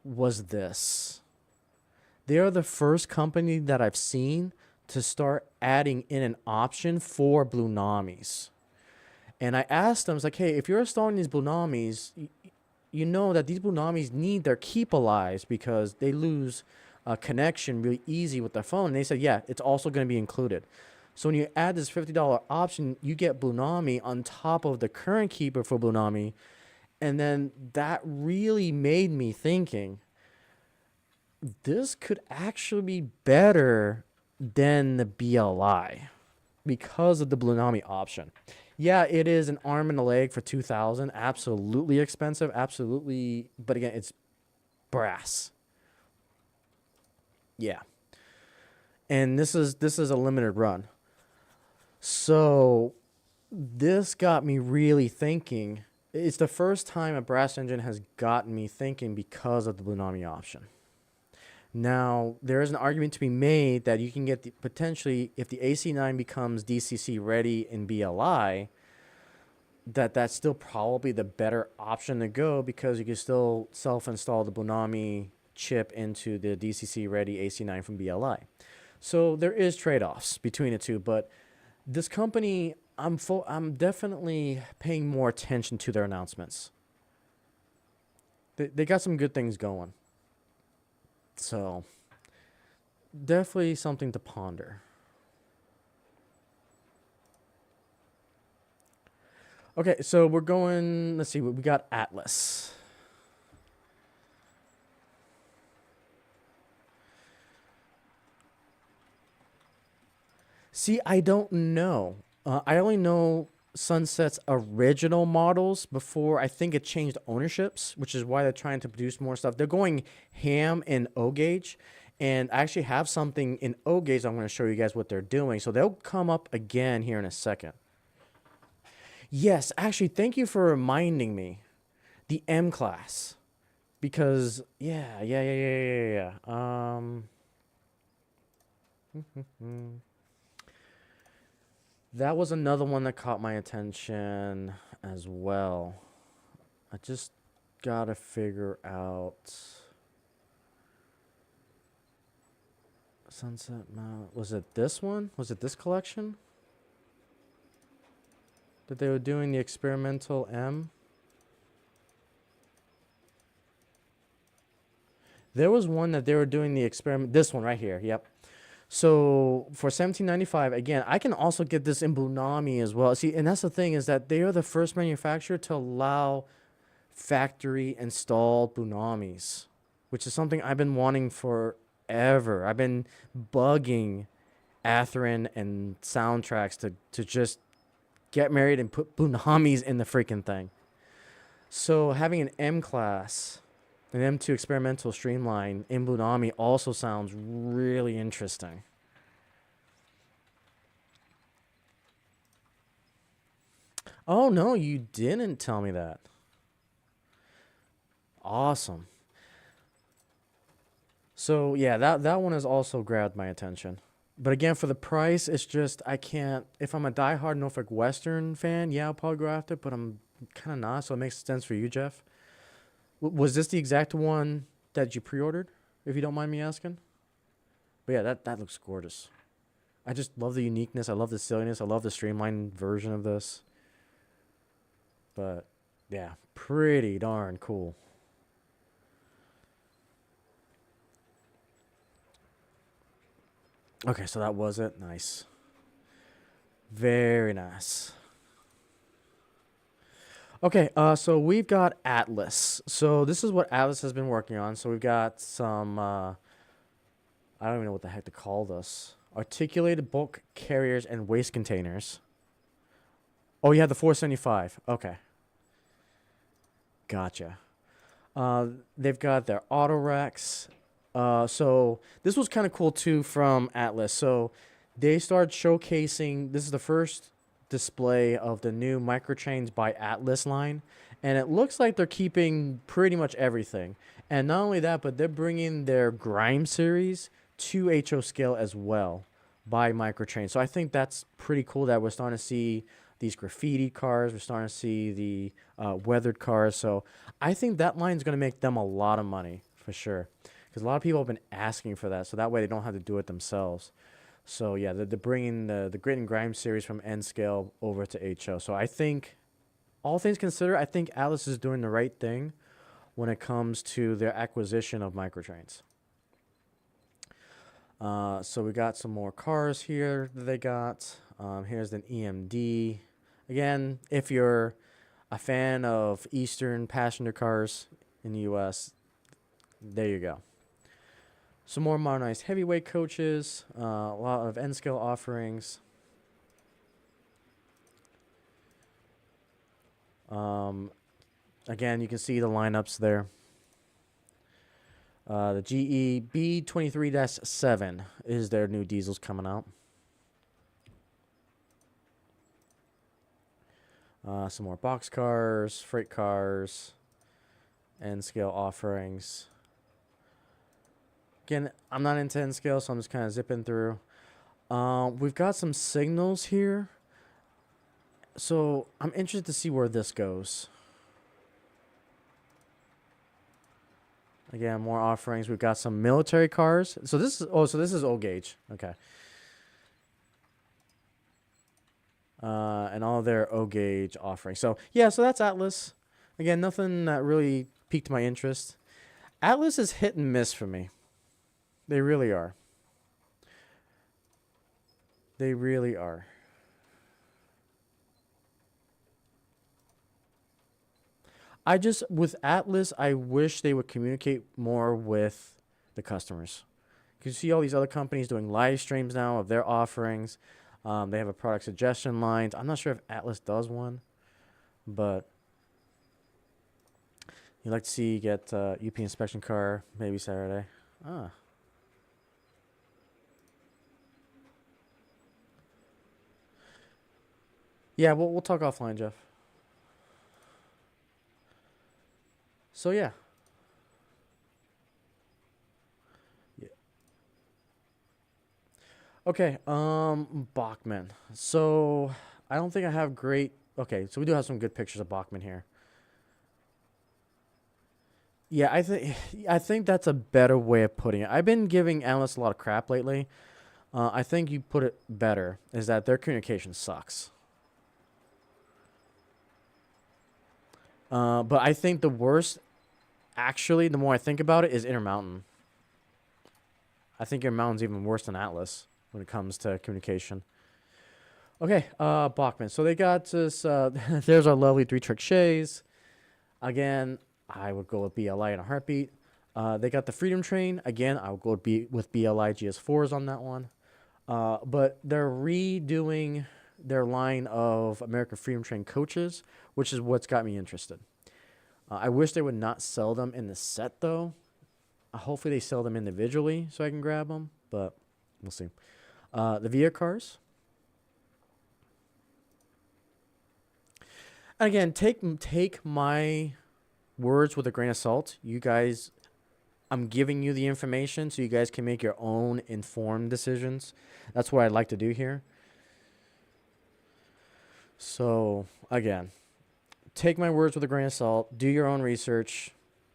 A: was this. They are the first company that I've seen to start adding in an option for Blunamis. And I asked them, I was like, hey, if you're installing these Blunamis, you know that these Blunamis need their keep alive because they lose connection really easy with their phone. And they said, yeah, it's also going to be included. So when you add this $50 option, you get Blunami on top of the current keeper for Blunami. And then that really made me thinking, this could actually be better than the BLI because of the Blunami option. Yeah, it is an arm and a leg for $2,000. Absolutely expensive. Absolutely. But again, it's brass. Yeah. And this is a limited run. So this got me really thinking. It's the first time a brass engine has gotten me thinking because of the Blunami option. Now, there is an argument to be made that you can get potentially, if the AC9 becomes DCC ready in BLI, that's still probably the better option to go because you can still self-install the Blunami chip into the DCC ready AC9 from BLI. So there is trade-offs between the two, but this company, I'm definitely paying more attention to their announcements. They got some good things going. So, definitely something to ponder. Okay, so we're going, let's see, we got Atlas. See, I don't know. I only know Sunset's original models before I think it changed ownerships, which is why they're trying to produce more stuff. They're going ham in O gauge, and I actually have something in O gauge. I'm going to show you guys what they're doing. So they'll come up again here in a second. Yes, actually, thank you for reminding me. The M class, because yeah. That was another one that caught my attention as well. I just gotta figure out Sunset Mount. Was it this one? Was it this collection that they were doing the experimental M? There was one that they were doing the experiment. This one right here. Yep. So for $17.95, again, I can also get this in Blunami as well. See, and that's the thing is that they are the first manufacturer to allow factory installed Blunamis, which is something I've been wanting forever. I've been bugging Atherin and Soundtracks to just get married and put Blunamis in the freaking thing. So having an M class, an M2 experimental streamline in Blunami also sounds really interesting. Oh, no, you didn't tell me that. Awesome. So, yeah, that one has also grabbed my attention. But again, for the price, it's just, I can't, if I'm a diehard Norfolk Western fan, yeah, I'll probably go after it, but I'm kind of not, so it makes sense for you, Jeff. Was this the exact one that you pre-ordered, if you don't mind me asking? But yeah, that looks gorgeous. I just love the uniqueness. I love the silliness. I love the streamlined version of this. But yeah, pretty darn cool. Okay, so that was it. Nice. Very nice. Okay, so we've got Atlas. So this is what Atlas has been working on. So we've got some, I don't even know what the heck to call this. Articulated bulk carriers and waste containers. Oh, you have the 475. Okay. Gotcha. They've got their auto racks. So this was kind of cool too from Atlas. So they started showcasing, this is the first display of the new Microtrains by Atlas line, and it looks like they're keeping pretty much everything. And not only that, but they're bringing their Grime series to HO scale as well by Microtrain. So I think that's pretty cool that we're starting to see these graffiti cars. We're starting to see the weathered cars. So I think that line's going to make them a lot of money for sure. Because a lot of people have been asking for that, so that way they don't have to do it themselves. So yeah, they're bringing the Grit and Grime series from N Scale over to HO. So I think, all things considered, I think Atlas is doing the right thing when it comes to their acquisition of microtrains. So we got some more cars here that they got. Here's an EMD. Again, if you're a fan of Eastern passenger cars in the U.S., there you go. Some more modernized heavyweight coaches. A lot of N-scale offerings. Again, you can see the lineups there. The GE B23-7 is their new diesels coming out. Some more box cars, freight cars, N-scale offerings. Again, I'm not into N-scale, so I'm just kind of zipping through. We've got some signals here. So I'm interested to see where this goes. Again, more offerings. We've got some military cars. So this is old gauge. Okay. And all of their O gauge offerings. So yeah, so that's Atlas. Again, nothing that really piqued my interest. Atlas is hit and miss for me. They really are. They really are. With Atlas, I wish they would communicate more with the customers. You see all these other companies doing live streams now of their offerings. They have a product suggestion line. I'm not sure if Atlas does one, but you'd like to see get UP inspection car maybe Saturday. Yeah, we'll talk offline, Jeff. So yeah. Okay, Bachman. So I don't think I have great. Okay, so we do have some good pictures of Bachman here. Yeah, I think that's a better way of putting it. I've been giving analysts a lot of crap lately. I think you put it better. Is that their communication sucks. But I think the worst, actually, the more I think about it, is Intermountain. I think Intermountain's even worse than Atlas when it comes to communication. Okay, Bachman. So they got this. There's our lovely three-trick shays. Again, I would go with BLI in a heartbeat. They got the Freedom Train. Again, I would go with BLI GS4s on that one. But they're redoing their line of American Freedom Train coaches, which is what's got me interested. I wish they would not sell them in the set, though. Hopefully they sell them individually so I can grab them, but we'll see. The VIA cars. And again, take my words with a grain of salt. You guys, I'm giving you the information so you guys can make your own informed decisions. That's what I'd like to do here. So, again, take my words with a grain of salt. Do your own research.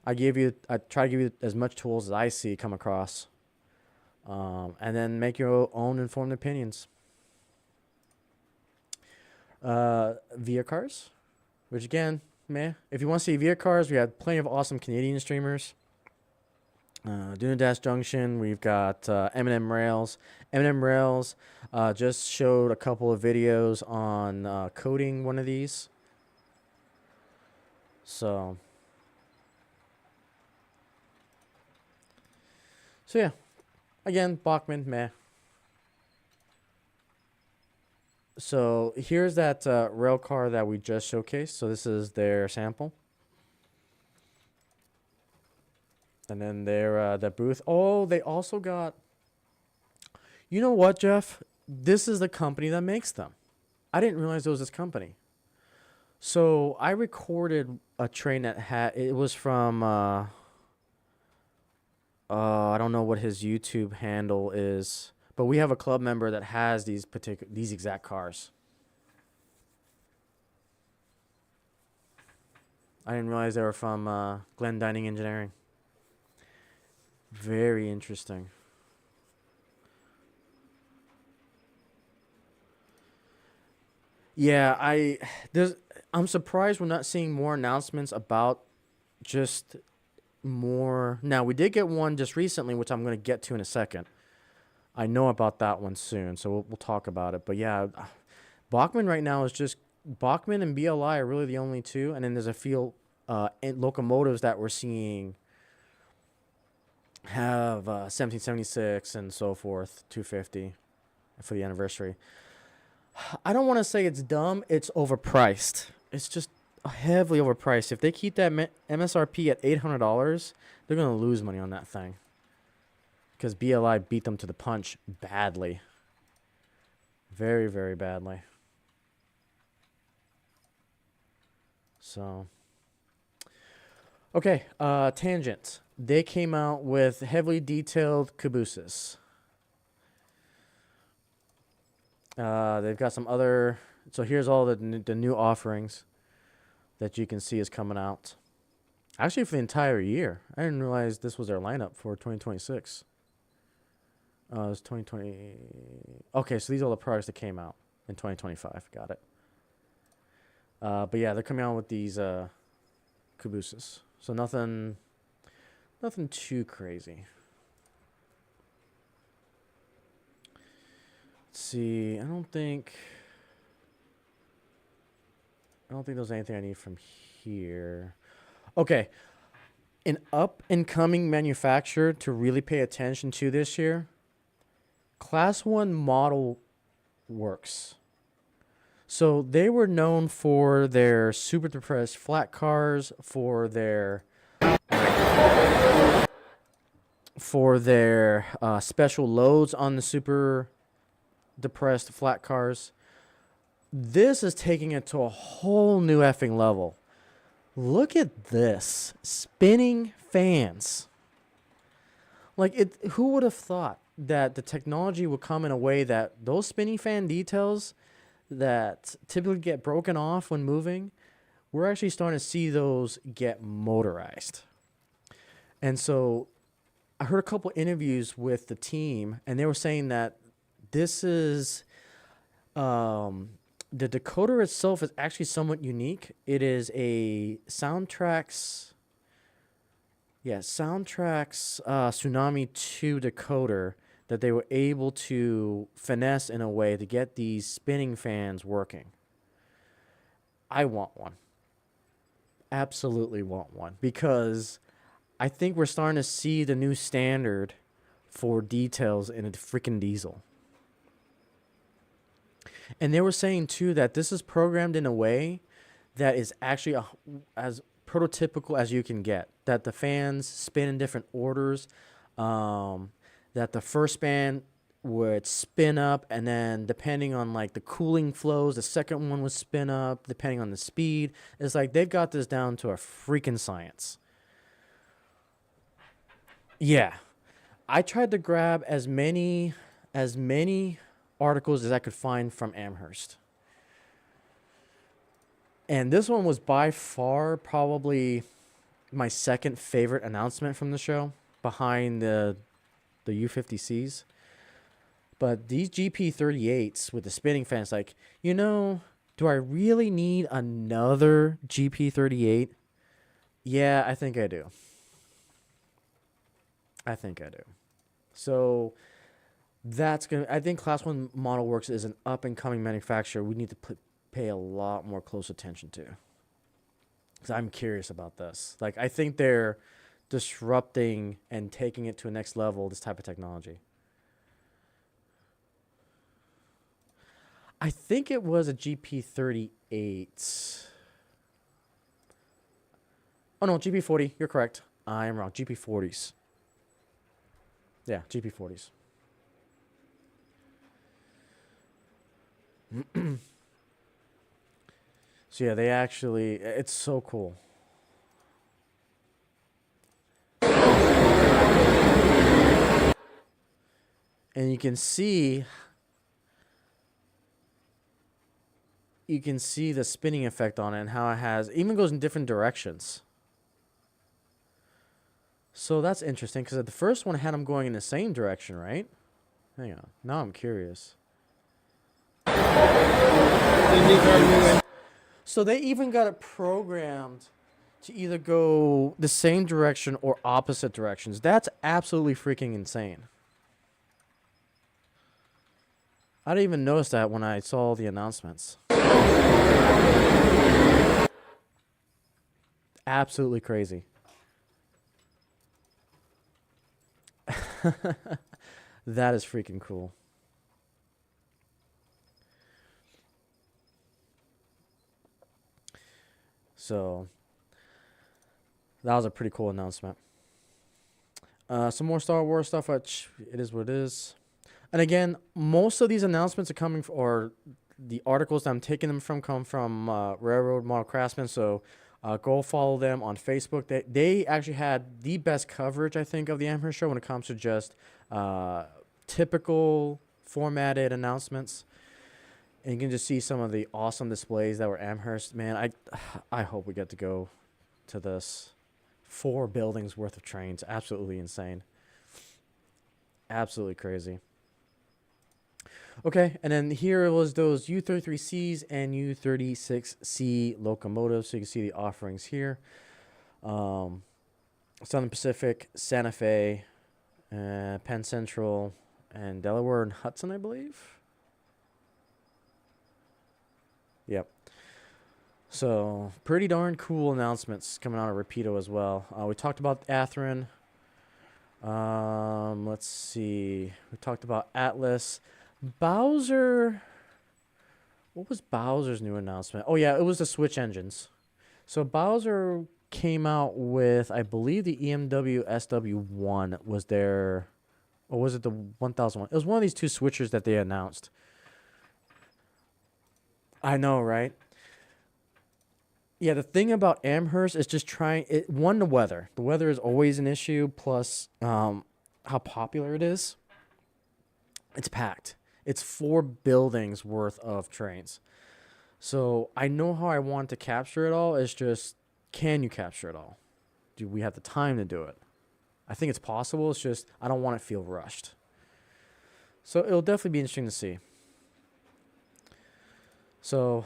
A: I try to give you as much tools as I see come across. And then make your own informed opinions. VIA cars, which again, meh. If you want to see VIA cars, we have plenty of awesome Canadian streamers. Dunadash Junction, we've got M&M Rails. M&M Rails just showed a couple of videos on coding one of these. So yeah, again, Bachman, meh. So here's that rail car that we just showcased. So this is their sample. And then their the booth. Oh, they also got. You know what, Jeff? This is the company that makes them. I didn't realize it was this company. So I recorded a train that it was from. I don't know what his YouTube handle is, but we have a club member that has these exact cars. I didn't realize they were from Glen Dining Engineering. Very interesting. Yeah, I'm surprised we're not seeing more announcements about just more. Now, we did get one just recently, which I'm going to get to in a second. I know about that one soon, so we'll talk about it. But yeah, Bachmann right now is just Bachmann and BLI are really the only two, and then there's a few locomotives that we're seeing have 1776 and so forth, 250 for the anniversary. I don't want to say it's dumb. It's overpriced. It's just heavily overpriced. If they keep that MSRP at $800, they're going to lose money on that thing. Because BLI beat them to the punch badly. Very, very badly. So, okay, tangent. They came out with heavily detailed cabooses. They've got some other. So here's all the new offerings that you can see is coming out. Actually, for the entire year. I didn't realize this was their lineup for 2026. It was 2020. Okay, so these are all the products that came out in 2025. Got it. But yeah, they're coming out with these cabooses. So nothing too crazy. Let's see. I don't think there's anything I need from here. Okay. An up-and-coming manufacturer to really pay attention to this year, Class 1 Model Works. So they were known for their super depressed flat cars, for their special loads on the super depressed flat cars. This is taking it to a whole new effing level. Look at this. Spinning fans. Like, who would have thought that the technology would come in a way that those spinning fan details that typically get broken off when moving, we're actually starting to see those get motorized. And so I heard a couple interviews with the team, and they were saying that this is the decoder itself is actually somewhat unique. It is a Soundtrax Tsunami 2 decoder that they were able to finesse in a way to get these spinning fans working. I want one. Absolutely want one, because I think we're starting to see the new standard for details in a freaking diesel. And they were saying, too, that this is programmed in a way that is actually as prototypical as you can get. That the fans spin in different orders. That the first span would spin up, and then depending on, like, the cooling flows, the second one would spin up, depending on the speed. It's like they've got this down to a freaking science. Yeah. I tried to grab as many articles as I could find from Amherst. And this one was by far probably my second favorite announcement from the show, behind the U50Cs. But these GP38s with the spinning fans, like, do I really need another GP38? Yeah, I think I do. So I think Class 1 Model Works is an up-and-coming manufacturer we need to pay a lot more close attention to. Because I'm curious about this. Like, I think they're disrupting and taking it to a next level, this type of technology. I think it was a GP38. Oh, no, GP40. You're correct. I am wrong. GP40s. Yeah, GP40s. So yeah, it's so cool. And you can see the spinning effect on it, and how it even goes in different directions. So that's interesting because the first one had them going in the same direction, right? Hang on. Now I'm curious. So they even got it programmed to either go the same direction or opposite directions. That's absolutely freaking insane. I didn't even notice that when I saw the announcements. Absolutely crazy. That is freaking cool. So that was a pretty cool announcement. Some more Star Wars stuff, which it is what it is. And again, most of these announcements are coming, or the articles that I'm taking them from come from Railroad Model Craftsman. So go follow them on Facebook. They actually had the best coverage, I think, of the Amherst show when it comes to just typical formatted announcements. And you can just see some of the awesome displays that were Amherst. Man, I hope we get to go to this. 4 buildings worth of trains. Absolutely insane. Absolutely crazy. Okay, and then here was those U33Cs and U36C locomotives. So you can see the offerings here. Southern Pacific, Santa Fe, Penn Central, and Delaware and Hudson, I believe. Yep. So pretty darn cool announcements coming out of Rapido as well. We talked about Athearn. Let's see. We talked about Atlas. Bowser. What was Bowser's new announcement? Oh yeah, it was the Switch engines. So Bowser came out with, I believe, the EMW SW1 was their, or was it the 1001? It was one of these 2 switchers that they announced. I know, right? Yeah, the thing about Amherst is just trying it. One, the weather. The weather is always an issue. Plus, how popular it is. It's packed. It's 4 buildings worth of trains. So I know how I want to capture it all. It's just, can you capture it all? Do we have the time to do it? I think it's possible. It's just I don't want it to feel rushed. So it'll definitely be interesting to see. So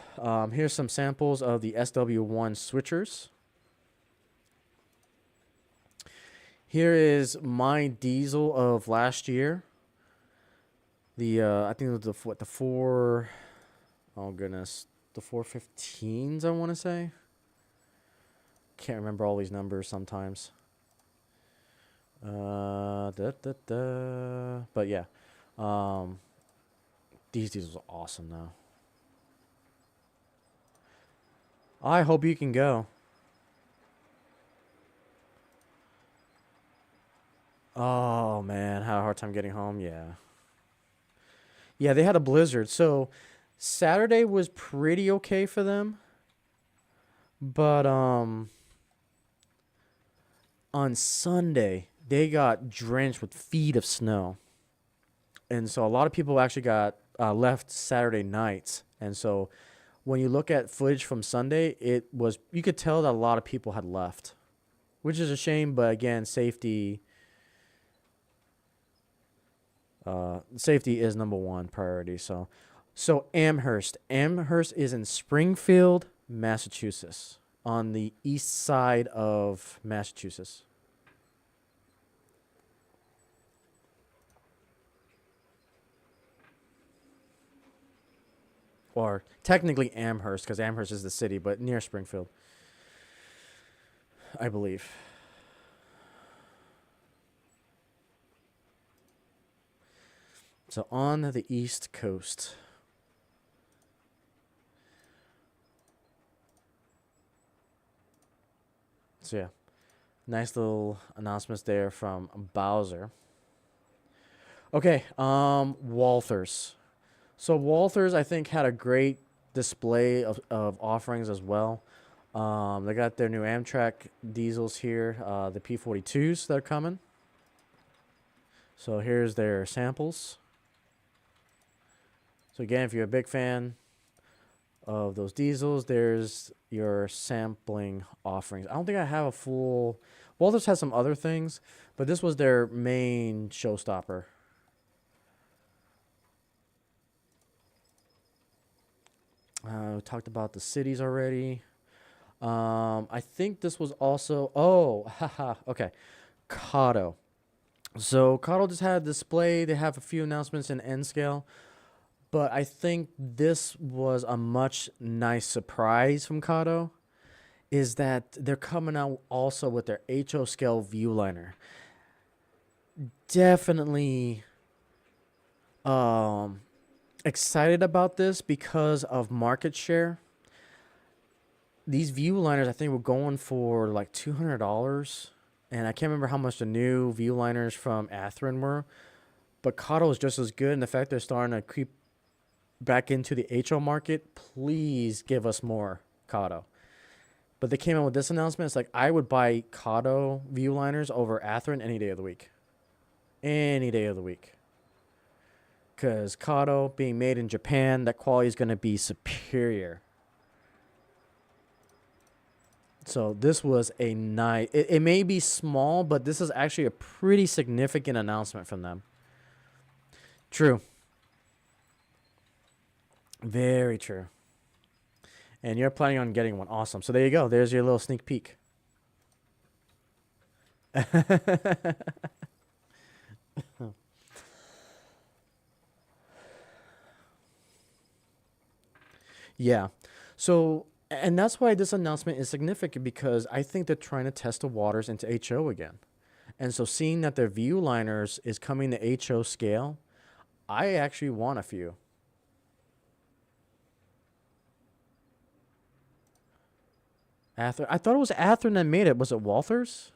A: here's some samples of the SW1 switchers. Here is my diesel of last year. The I think it was the 4, oh goodness, the 415s, I want to say. Can't remember all these numbers sometimes. But yeah, these diesels are awesome now. I hope you can go. Oh man, had a hard time getting home. Yeah. Yeah, they had a blizzard. So Saturday was pretty okay for them. But on Sunday, they got drenched with feet of snow. And so a lot of people actually got left Saturday nights. And so when you look at footage from Sunday, you could tell that a lot of people had left, which is a shame. But again, safety is number 1 priority. So Amherst is in Springfield, Massachusetts, on the east side of Massachusetts. Or technically Amherst, because Amherst is the city, but near Springfield, I believe. So on the East Coast. So yeah, nice little announcements there from Bowser. Okay, Walthers. So Walthers, I think, had a great display of offerings as well. They got their new Amtrak diesels here, the P42s that are coming. So here's their samples. So again, if you're a big fan of those diesels, there's your sampling offerings. I don't think I have a full, Walters has some other things, but this was their main showstopper. We talked about the cities already. I think this was also. Oh, haha. Okay, Kato. So Kato just had a display. They have a few announcements in N scale, but I think this was a much nice surprise from Kato. Is that they're coming out also with their HO scale viewliner. Definitely excited about this because of market share. These view liners, I think, were going for like $200, and I can't remember how much the new view liners from Atherin were. But Kato is just as good, and the fact they're starting to creep back into the HO market, please give us more Kato. But they came out with this announcement. It's like I would buy Kato view liners over Atherin any day of the week. Any day of the week. Because Kato being made in Japan, that quality is going to be superior. So this was a nice. It may be small, but this is actually a pretty significant announcement from them. True. Very true. And you're planning on getting one. Awesome. So there you go. There's your little sneak peek. Yeah. So, and that's why this announcement is significant because I think they're trying to test the waters into HO again. And so seeing that their view liners is coming to HO scale, I actually want a few. Atherin. I thought it was Atherin that made it. Was it Walthers?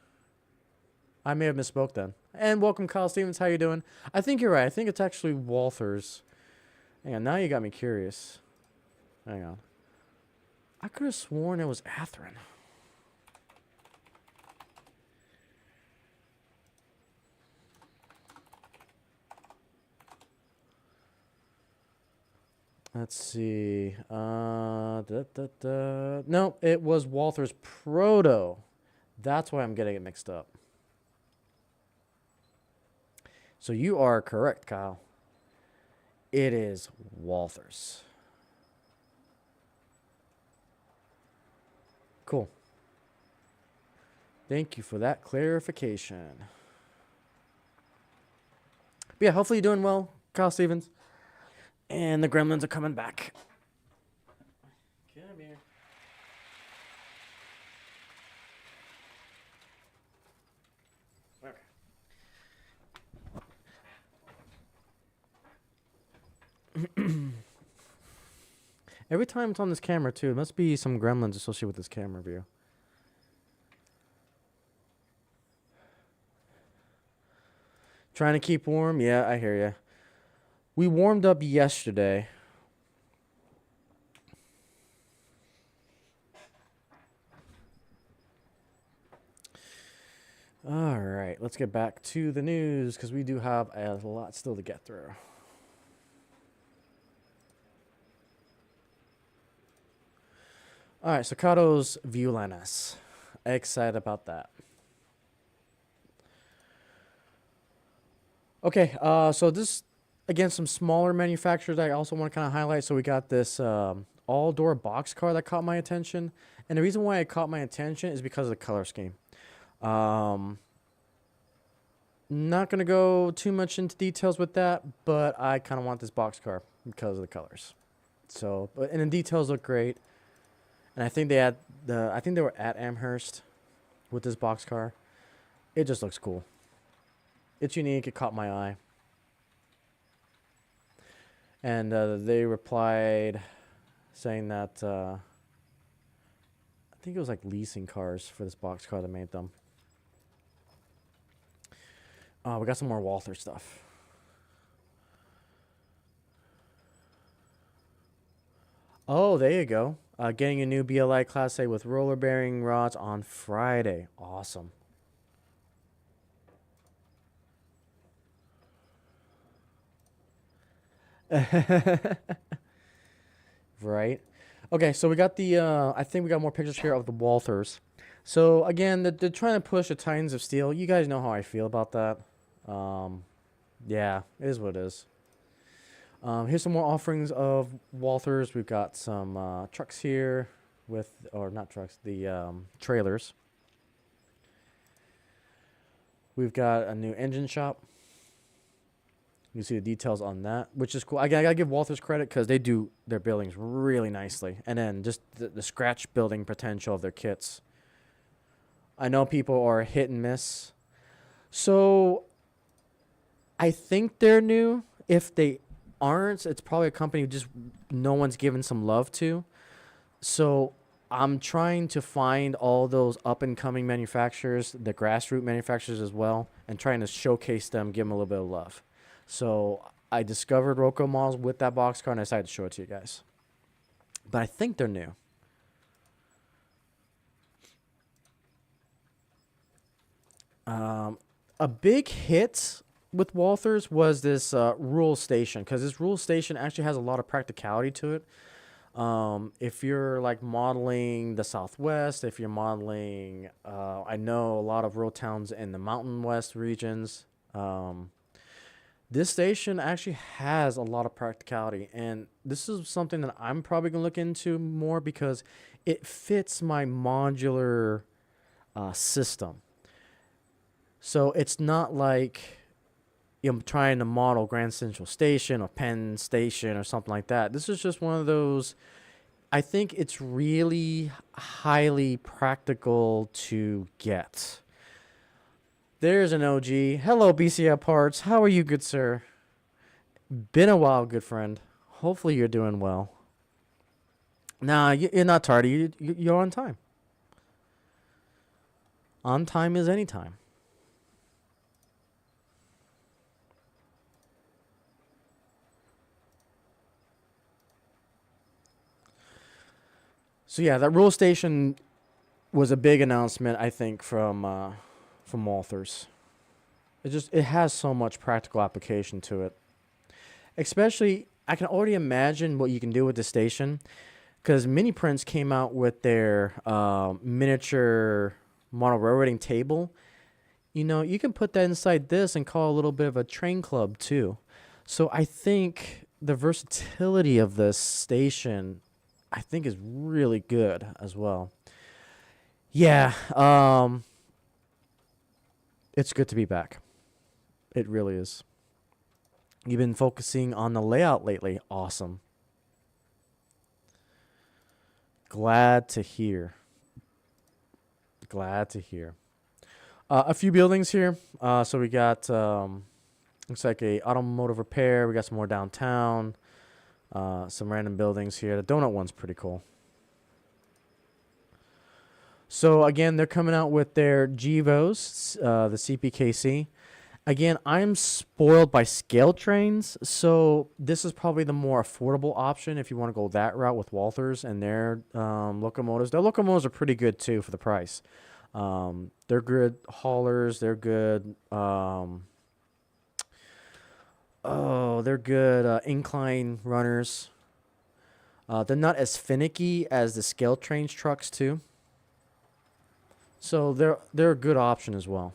A: I may have misspoke then. And welcome, Kyle Stevens. How you doing? I think you're right. I think it's actually Walthers. Hang on. Now you got me curious. Hang on. I could have sworn it was Atherin. Let's see. No, it was Walther's Proto. That's why I'm getting it mixed up. So you are correct, Kyle. It is Walther's. Cool. Thank you for that clarification. But yeah, hopefully you're doing well, Kyle Stevens. And the gremlins are coming back. Come here. Okay. Every time it's on this camera, too, it must be some gremlins associated with this camera view. Trying to keep warm? Yeah, I hear you. We warmed up yesterday. All right, let's get back to the news because we do have a lot still to get through. All right, so Kato's Viewline. Excited about that. Okay, so this, again, some smaller manufacturers I also want to kind of highlight. So we got this all-door box car that caught my attention. And the reason why it caught my attention is because of the color scheme. Not going to go too much into details with that, but I kind of want this box car because of the colors. So, and the details look great. And I think I think they were at Amherst with this box car. It just looks cool. It's unique. It caught my eye. And they replied saying that I think it was like leasing cars for this box car that made them. We got some more Walther stuff. Oh, there you go. Getting a new BLI Class A with roller bearing rods on Friday. Awesome. Right. Okay, so we got the, I think we got more pictures here of the Walthers. So again, they're trying to push the Titans of Steel. You guys know how I feel about that. Um, yeah, it is what it is. Here's some more offerings of Walthers. We've got some trucks here with, or not trucks, the trailers. We've got a new engine shop. You see the details on that, which is cool. I gotta give Walthers credit because they do their buildings really nicely. And then just the scratch building potential of their kits. I know people are hit and miss. So I think they're new. If they aren't, it's probably a company just no one's given some love to. So I'm trying to find all those up and coming manufacturers, the grassroots manufacturers as well, and trying to showcase them, give them a little bit of love. So I discovered Roco models with that box car and I decided to show it to you guys. But I think they're new. A big hit with Walthers was this rural station, because this rural station actually has a lot of practicality to it. If you're like modeling the Southwest, if you're modeling, I know a lot of rural towns in the Mountain West regions. This station actually has a lot of practicality, and this is something that I'm probably gonna look into more because it fits my modular system. So it's not like I'm trying to model Grand Central Station or Penn Station or something like that. This is just one of those. I think it's really highly practical to get. There's an OG. Hello, BCI Parts. How are you, good sir? Been a while, good friend. Hopefully you're doing well. Nah, you're not tardy. You're on time. On time is any time. So yeah, that rule station was a big announcement, I think, from Walthers. It has so much practical application to it. Especially, I can already imagine what you can do with the station, because Mini Prints came out with their miniature model railroading table. You know, you can put that inside this and call a little bit of a train club too. So I think the versatility of this station, I think, is really good as well. Yeah, it's good to be back. It really is. You've been focusing on the layout lately. Awesome. Glad to hear. Glad to hear. A few buildings here. So we got looks like a automotive repair. We got some more downtown. Some random buildings here. The donut one's pretty cool. So again, they're coming out with their Gevos, the CPKC. Again, I'm spoiled by scale trains, so this is probably the more affordable option if you want to go that route with Walthers and their locomotives. Their locomotives are pretty good too for the price. They're good haulers. They're good. They're good incline runners. They're not as finicky as the scale trains trucks too. So they're a good option as well.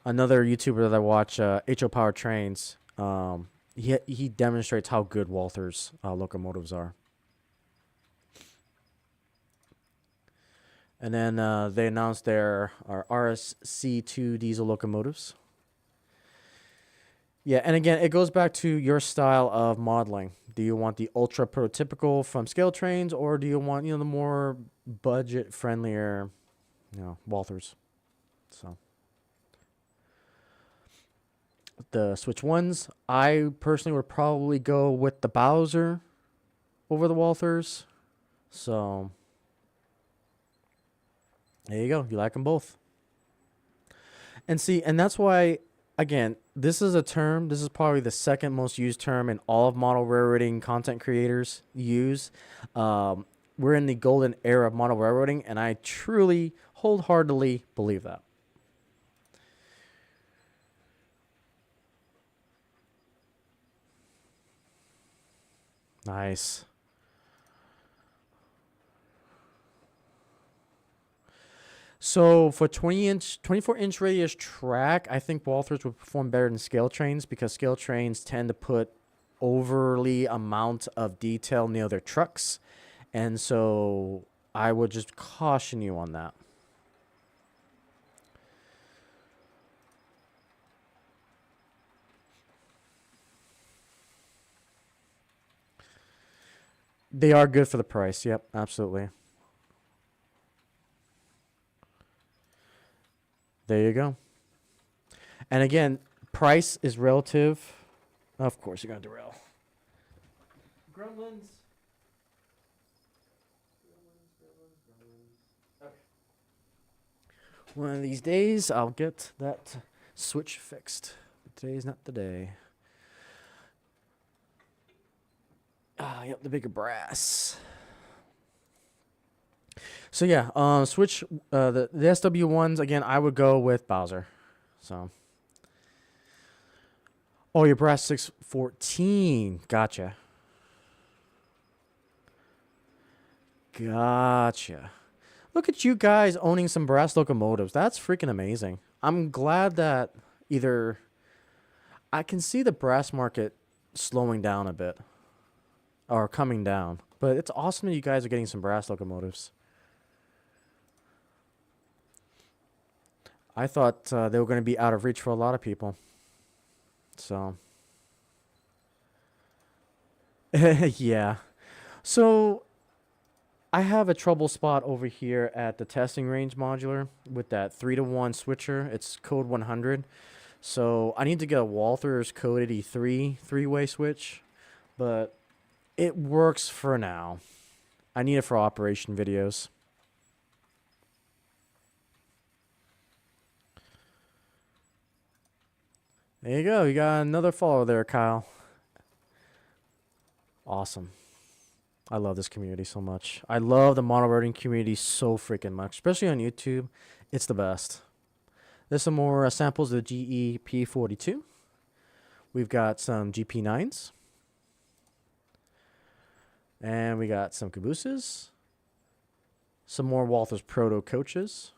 A: Another YouTuber that I watch, HO Power Trains, he demonstrates how good Walthers locomotives are. And then they announced their RSC2 diesel locomotives. Yeah, and again, it goes back to your style of modeling. Do you want the ultra prototypical from scale trains, or do you want, the more budget friendlier, Walthers? So the Switch ones, I personally would probably go with the Bowser over the Walthers. So there you go. You like them both. And see, and that's why, again, this is a term. This is probably the second most used term in all of model railroading content creators use. We're in the golden era of model railroading, and I truly, wholeheartedly believe that. Nice. So for 24-inch radius track, I think Walthers would perform better than scale trains because scale trains tend to put overly amount of detail near their trucks. And so I would just caution you on that. They are good for the price. Yep, absolutely. There you go. And again, price is relative. Of course, you're going to derail. Gremlins. Okay. One of these days, I'll get that switch fixed. But today's not the day. Ah, yep, the bigger brass. So yeah, switch the SW ones again. I would go with Bowser. So. Oh, your brass 614. Gotcha. Gotcha. Look at you guys owning some brass locomotives. That's freaking amazing. I'm glad that either I can see the brass market slowing down a bit or coming down, but it's awesome that you guys are getting some brass locomotives. I thought they were going to be out of reach for a lot of people. So, yeah. So, I have a trouble spot over here at the testing range modular with that 3-to-1 switcher. It's code 100. So, I need to get a Walthers code 83 three-way switch, but it works for now. I need it for operation videos. There you go. You got another follower there, Kyle. Awesome. I love this community so much. I love the mono railroading community so freaking much, especially on YouTube. It's the best. There's some more samples of the GE P42. We've got some GP9s. And we got some cabooses. Some more Walthers Proto coaches.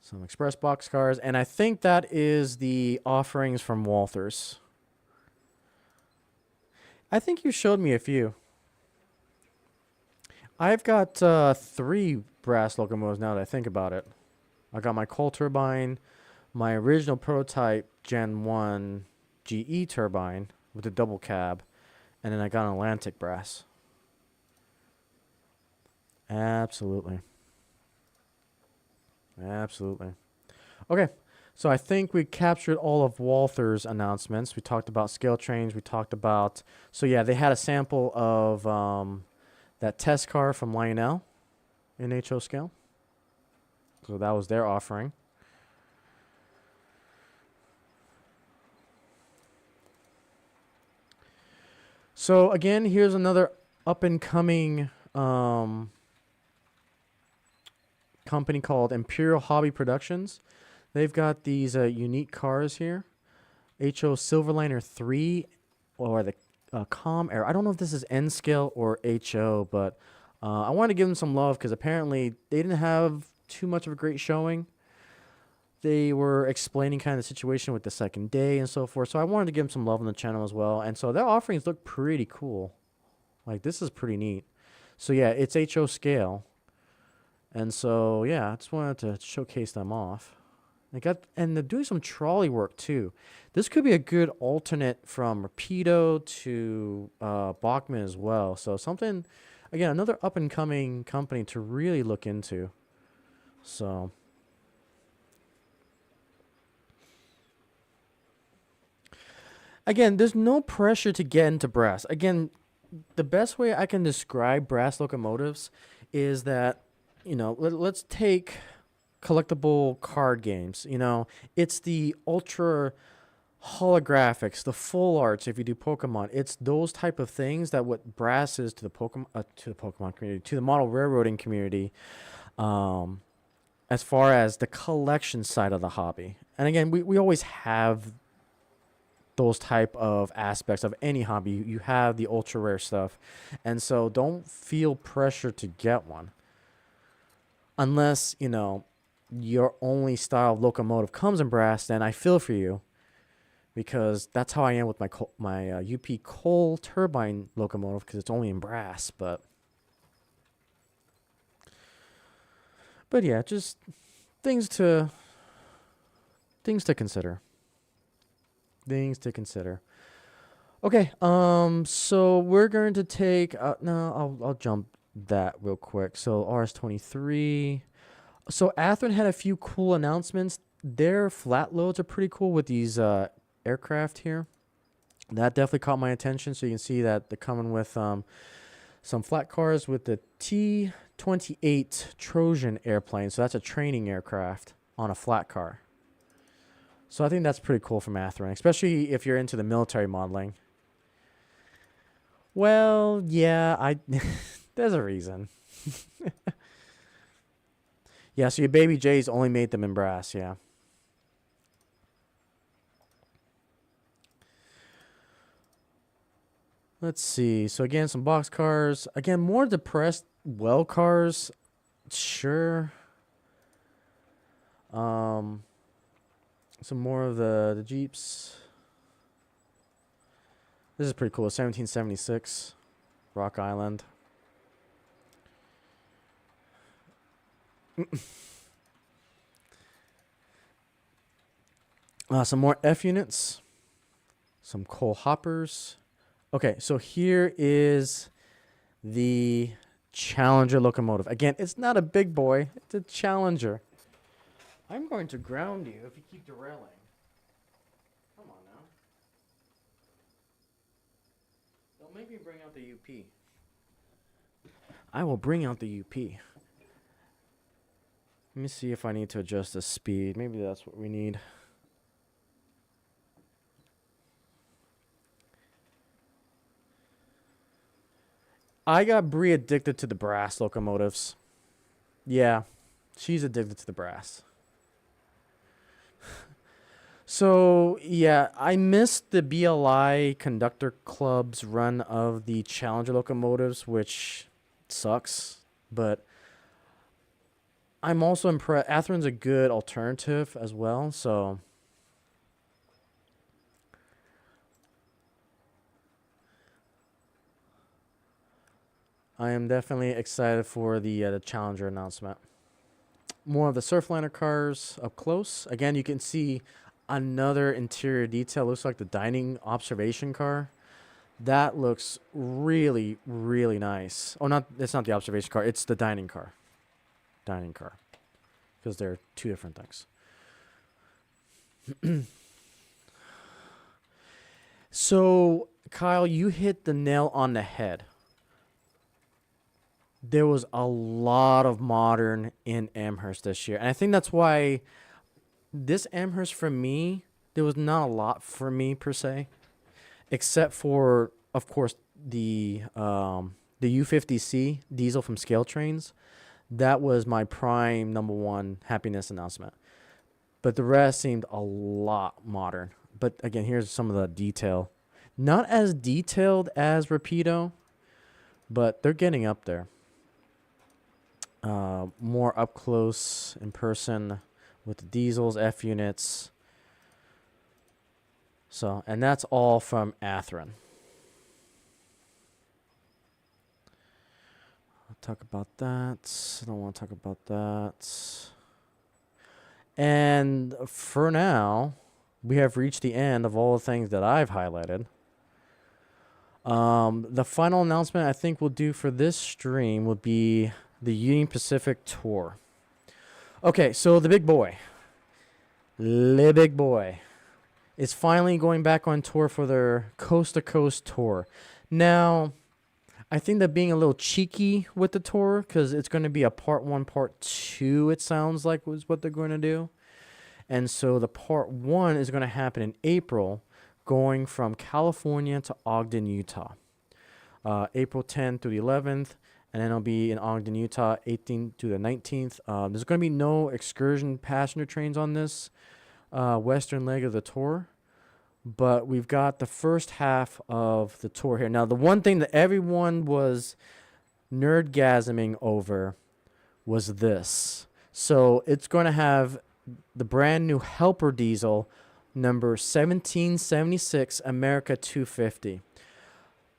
A: Some express box cars. And I think that is the offerings from Walthers. I think you showed me a few. I've got 3 brass locomotives now that I think about it. I got my coal turbine, my original prototype Gen 1 GE turbine with the double cab, and then I got an Atlantic brass. Absolutely. Absolutely. Okay, so I think we captured all of Walthers' announcements. We talked about scale trains. We talked about, so yeah, they had a sample of that test car from Lionel in HO scale. So that was their offering. So again, here's another up-and-coming company called Imperial Hobby Productions. They've got these unique cars here. HO Silverliner 3 or the Com Air. I don't know if this is N scale or HO, but I wanted to give them some love because apparently they didn't have too much of a great showing. They were explaining kind of the situation with the second day and so forth. So I wanted to give them some love on the channel as well. And so their offerings look pretty cool. Like, this is pretty neat. So yeah, it's HO scale. And so yeah, I just wanted to showcase them off. And they're doing some trolley work too. This could be a good alternate from Rapido to Bachmann as well. So something, again, another up and coming company to really look into. So again, there's no pressure to get into brass. Again, the best way I can describe brass locomotives is that, you know, let's take collectible card games. You know, it's the ultra holographics, the full arts. If you do Pokemon, it's those type of things that what brass is to the Pokemon community, to the model railroading community, as far as the collection side of the hobby. And again, we always have those type of aspects of any hobby. You have the ultra rare stuff, and so don't feel pressure to get one. Unless, your only style of locomotive comes in brass, then I feel for you, because that's how I am with my UP coal turbine locomotive, because it's only in brass. But yeah, just things to things to consider. Things to consider. Okay, so we're going to take no, I'll jump that real quick. So RS-23. So Athearn had a few cool announcements. Their flat loads are pretty cool with these aircraft here. That definitely caught my attention. So you can see that they're coming with some flat cars with the T-28 Trojan airplane. So that's a training aircraft on a flat car. So I think that's pretty cool from Athearn, especially if you're into the military modeling. Well, yeah, there's a reason. Yeah, so your Baby J's only made them in brass, yeah. Let's see. So again, some box cars. Again, more depressed well cars. Sure. Some more of the Jeeps. This is pretty cool. 1776 Rock Island. Some more F units. Some coal hoppers. Okay, so here is the Challenger locomotive. Again, it's not a big boy. It's a Challenger. I'm going to ground you if you keep derailing. Come on now. Don't make me bring out the UP. I will bring out the UP. Let me see if I need to adjust the speed. Maybe that's what we need. I got Bree addicted to the brass locomotives. Yeah, she's addicted to the brass. So, yeah, I missed the BLI Conductor Club's run of the Challenger locomotives, which sucks. But I'm also impressed. Athearn's a good alternative as well, so I am definitely excited for the Challenger announcement. More of the Surfliner cars up close. Again, you can see another interior detail. Looks like the dining observation car. That looks really, really nice. Oh, it's not the observation car. It's the dining car. Dining car. Because they're two different things. So, Kyle, you hit the nail on the head. There was a lot of modern in Amherst this year. And I think that's why this Amherst, for me, there was not a lot for me per se, except for, of course, the U50C diesel from Scale Trains. That was my prime number one happiness announcement. But the rest seemed a lot modern. But again, here's some of the detail. Not as detailed as Rapido, but they're getting up there. More up close in person with the diesels, F units. So, and that's all from Athearn. I'll talk about that. I don't want to talk about that. And for now, we have reached the end of all the things that I've highlighted. The final announcement I think we'll do for this stream would be the Union Pacific Tour. Okay, so the big boy, is finally going back on tour for their Coast to Coast tour. Now, I think they're being a little cheeky with the tour because it's going to be a part 1, part 2, it sounds like was what they're going to do. And so the part 1 is going to happen in April, going from California to Ogden, Utah. April 10th through the 11th. And then it'll be in Ogden, Utah, 18th to the 19th. There's going to be no excursion passenger trains on this western leg of the tour. But we've got the first half of the tour here. Now, the one thing that everyone was nerdgasming over was this. So it's going to have the brand new helper diesel number 1776 America 250.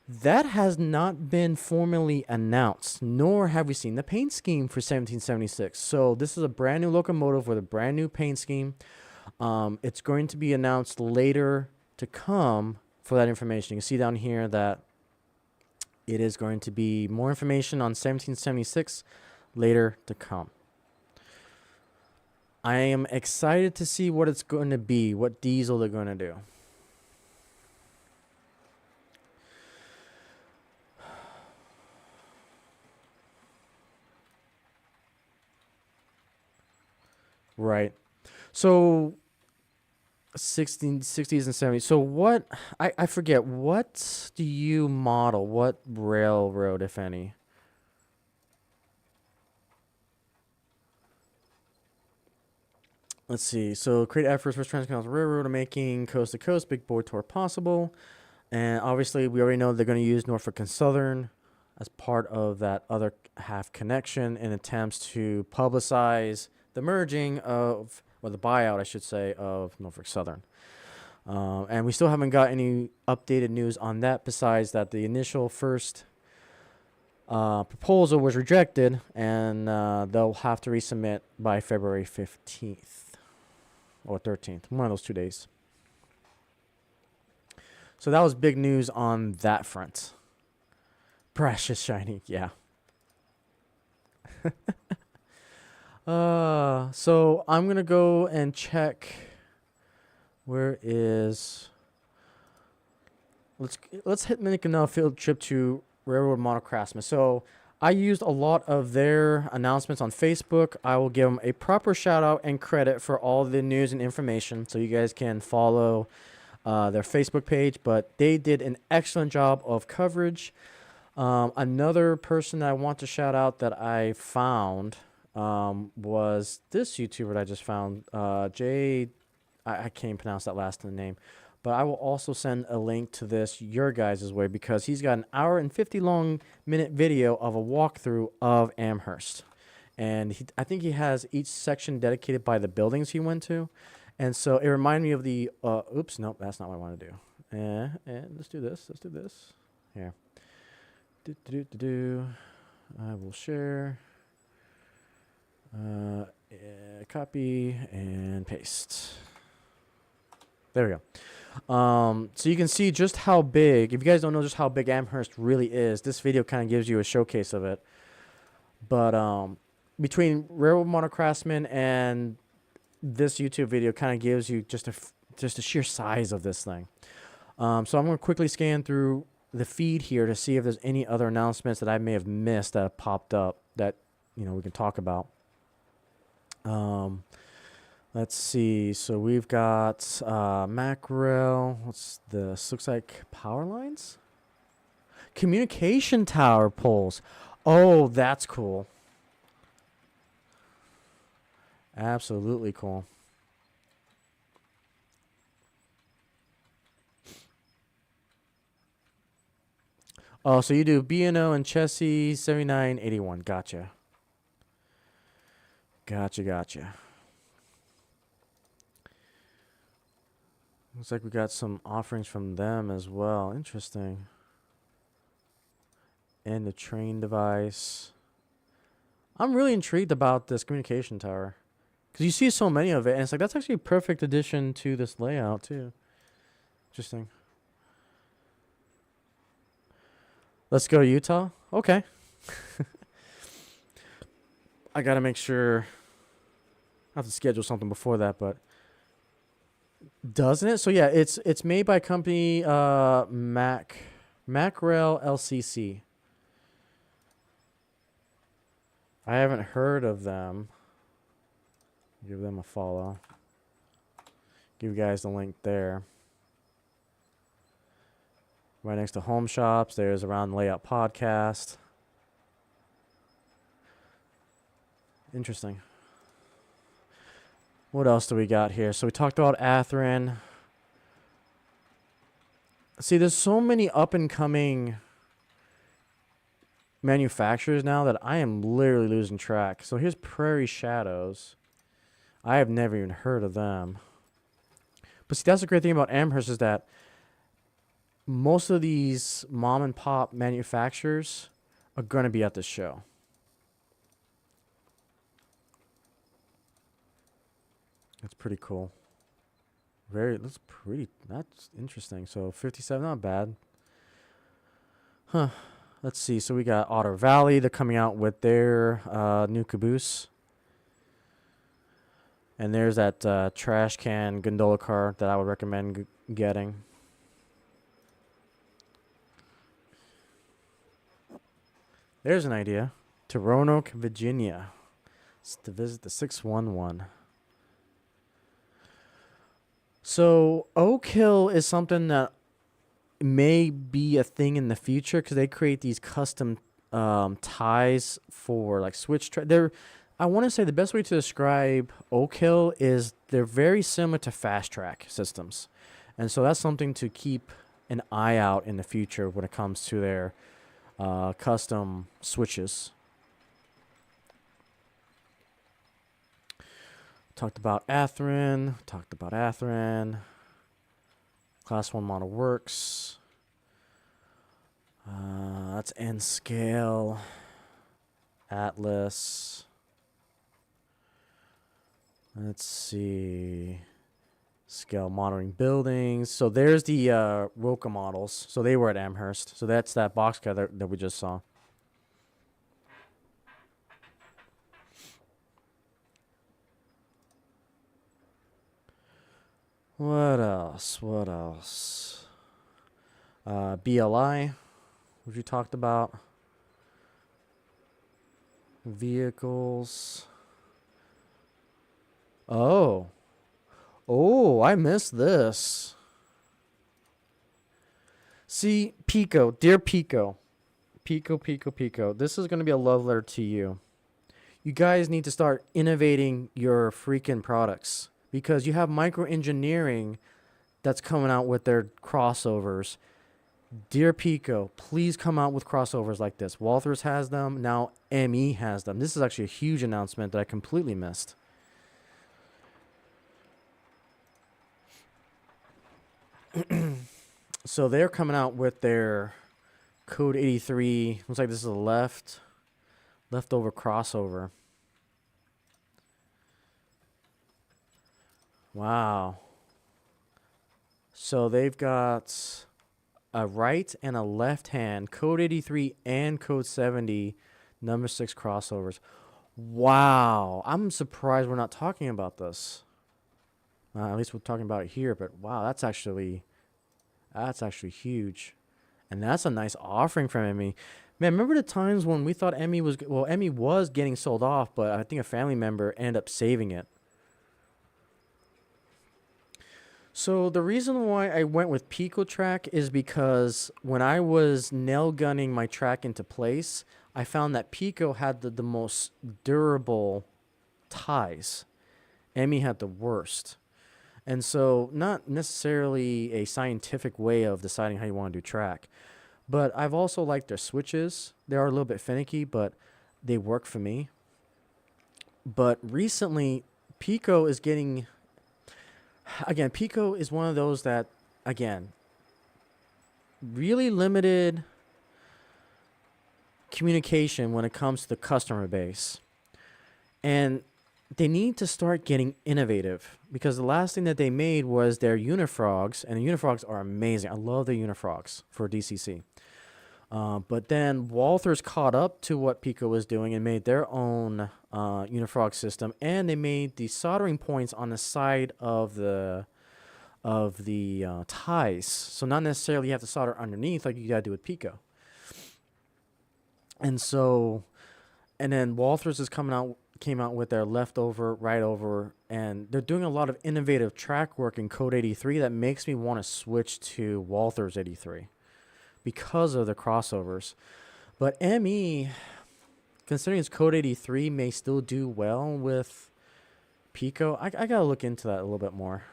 A: That has not been formally announced, nor have we seen the paint scheme for 1776. So this is a brand new locomotive with a brand new paint scheme. It's going to be announced later to come for that information. You can see down here that it is going to be more information on 1776 later to come. I am excited to see what it's going to be, what diesel they're going to do. Right. So 60s and 70s. So what, I forget, what do you model? What railroad, if any? Let's see. So create efforts for Transcontinental Railroad making coast to coast big boy tour possible. And obviously we already know they're going to use Norfolk and Southern as part of that other half connection in attempts to publicize the merging of, or the buyout, I should say, of Norfolk Southern. And we still haven't got any updated news on that besides that the initial first proposal was rejected, and they'll have to resubmit by February 15th or 13th, one of those 2 days. So that was big news on that front. Precious shiny, yeah. So I'm gonna go and check. Where is? Let's make another field trip to Railroad Model Craftsman. So I used a lot of their announcements on Facebook. I will give them a proper shout out and credit for all the news and information, so you guys can follow their Facebook page. But they did an excellent job of coverage. Another person I want to shout out that I found was this YouTuber that I just found, Jay. I can't pronounce that last name, but I will also send a link to this your guys' way, because he's got an hour and 50 minute video of a walkthrough of Amherst, and I think he has each section dedicated by the buildings he went to, and so it reminded me of the oops, nope, that's not what I want to do. And let's do this. Let's do this here. I will share. Copy and paste. There we go. So you can see just how big, if you guys don't know just how big Amherst really is, this video kind of gives you a showcase of it. But between Railroad Model Craftsman and this YouTube video kind of gives you just a sheer size of this thing. So I'm going to quickly scan through the feed here to see if there's any other announcements that I may have missed that have popped up that, you know, we can talk about. Let's see. So we've got macro. What's this? Looks like power lines? Communication tower poles. Oh, that's cool. Absolutely cool. Oh, so you do B&O and Chessie 7981. Gotcha. Gotcha. Looks like we got some offerings from them as well. Interesting. And the train device. I'm really intrigued about this communication tower, because you see so many of it, and it's like that's actually a perfect addition to this layout too. Interesting. Let's go to Utah. Okay. I gotta make sure. I have to schedule something before that, but doesn't it? So yeah, it's made by company Macrail LCC. I haven't heard of them. Give them a follow. Give you guys the link there. Right next to Home Shops, there's Around Layout Podcast. Interesting. What else do we got here? So we talked about Atherin. See, there's so many up and coming manufacturers now that I am literally losing track. So here's Prairie Shadows. I have never even heard of them. But see, that's the great thing about Amherst is that most of these mom and pop manufacturers are going to be at this show. That's pretty cool. That's interesting. So 57, not bad. Huh. Let's see. So we got Otter Valley. They're coming out with their new caboose. And there's that trash can gondola car that I would recommend getting. There's an idea. To Roanoke, Virginia. It's to visit the 611. So Oak Hill is something that may be a thing in the future because they create these custom ties for like switch. I want to say the best way to describe Oak Hill is they're very similar to fast track systems, and so that's something to keep an eye out in the future when it comes to their custom switches. Talked about Atherin. Class 1 model works. That's N scale. Atlas. Let's see. Scale monitoring buildings. So there's the Roca models. So they were at Amherst. So that's that boxcar that we just saw. What else? BLI, which we talked about. Vehicles. Oh, I missed this. See, Pico, dear Pico. Pico. This is going to be a love letter to you. You guys need to start innovating your freaking products because you have micro engineering that's coming out with their crossovers. Dear Pico, please come out with crossovers like this. Walthers has them. Now ME has them. This is actually a huge announcement that I completely missed. So they're coming out with their Code 83. Looks like this is a leftover crossover. Wow. So they've got a right and a left hand, Code 83 and Code 70, number 6 crossovers. Wow. I'm surprised we're not talking about this. At least we're talking about it here, but wow, that's actually huge. And that's a nice offering from ME. Man, remember the times when we thought ME was getting sold off, but I think a family member ended up saving it. So the reason why I went with Pico track is because when I was nail gunning my track into place, I found that Pico had the most durable ties. ME had the worst. And so not necessarily a scientific way of deciding how you want to do track. But I've also liked their switches. They are a little bit finicky, but they work for me. But recently, Pico is getting... Again, Pico is one of those that, again, really limited communication when it comes to the customer base. And they need to start getting innovative because the last thing that they made was their Unifrogs, and the Unifrogs are amazing. I love the Unifrogs for DCC. But then Walthers caught up to what Pico was doing and made their own Unifrog system, and they made the soldering points on the side of the ties. So not necessarily you have to solder underneath like you gotta do with Pico. And then Walthers came out with their left over, right over, and they're doing a lot of innovative track work in Code 83 that makes me want to switch to Walthers 83 because of the crossovers. But ME, considering it's Code 83, may still do well with Pico. I gotta look into that a little bit more.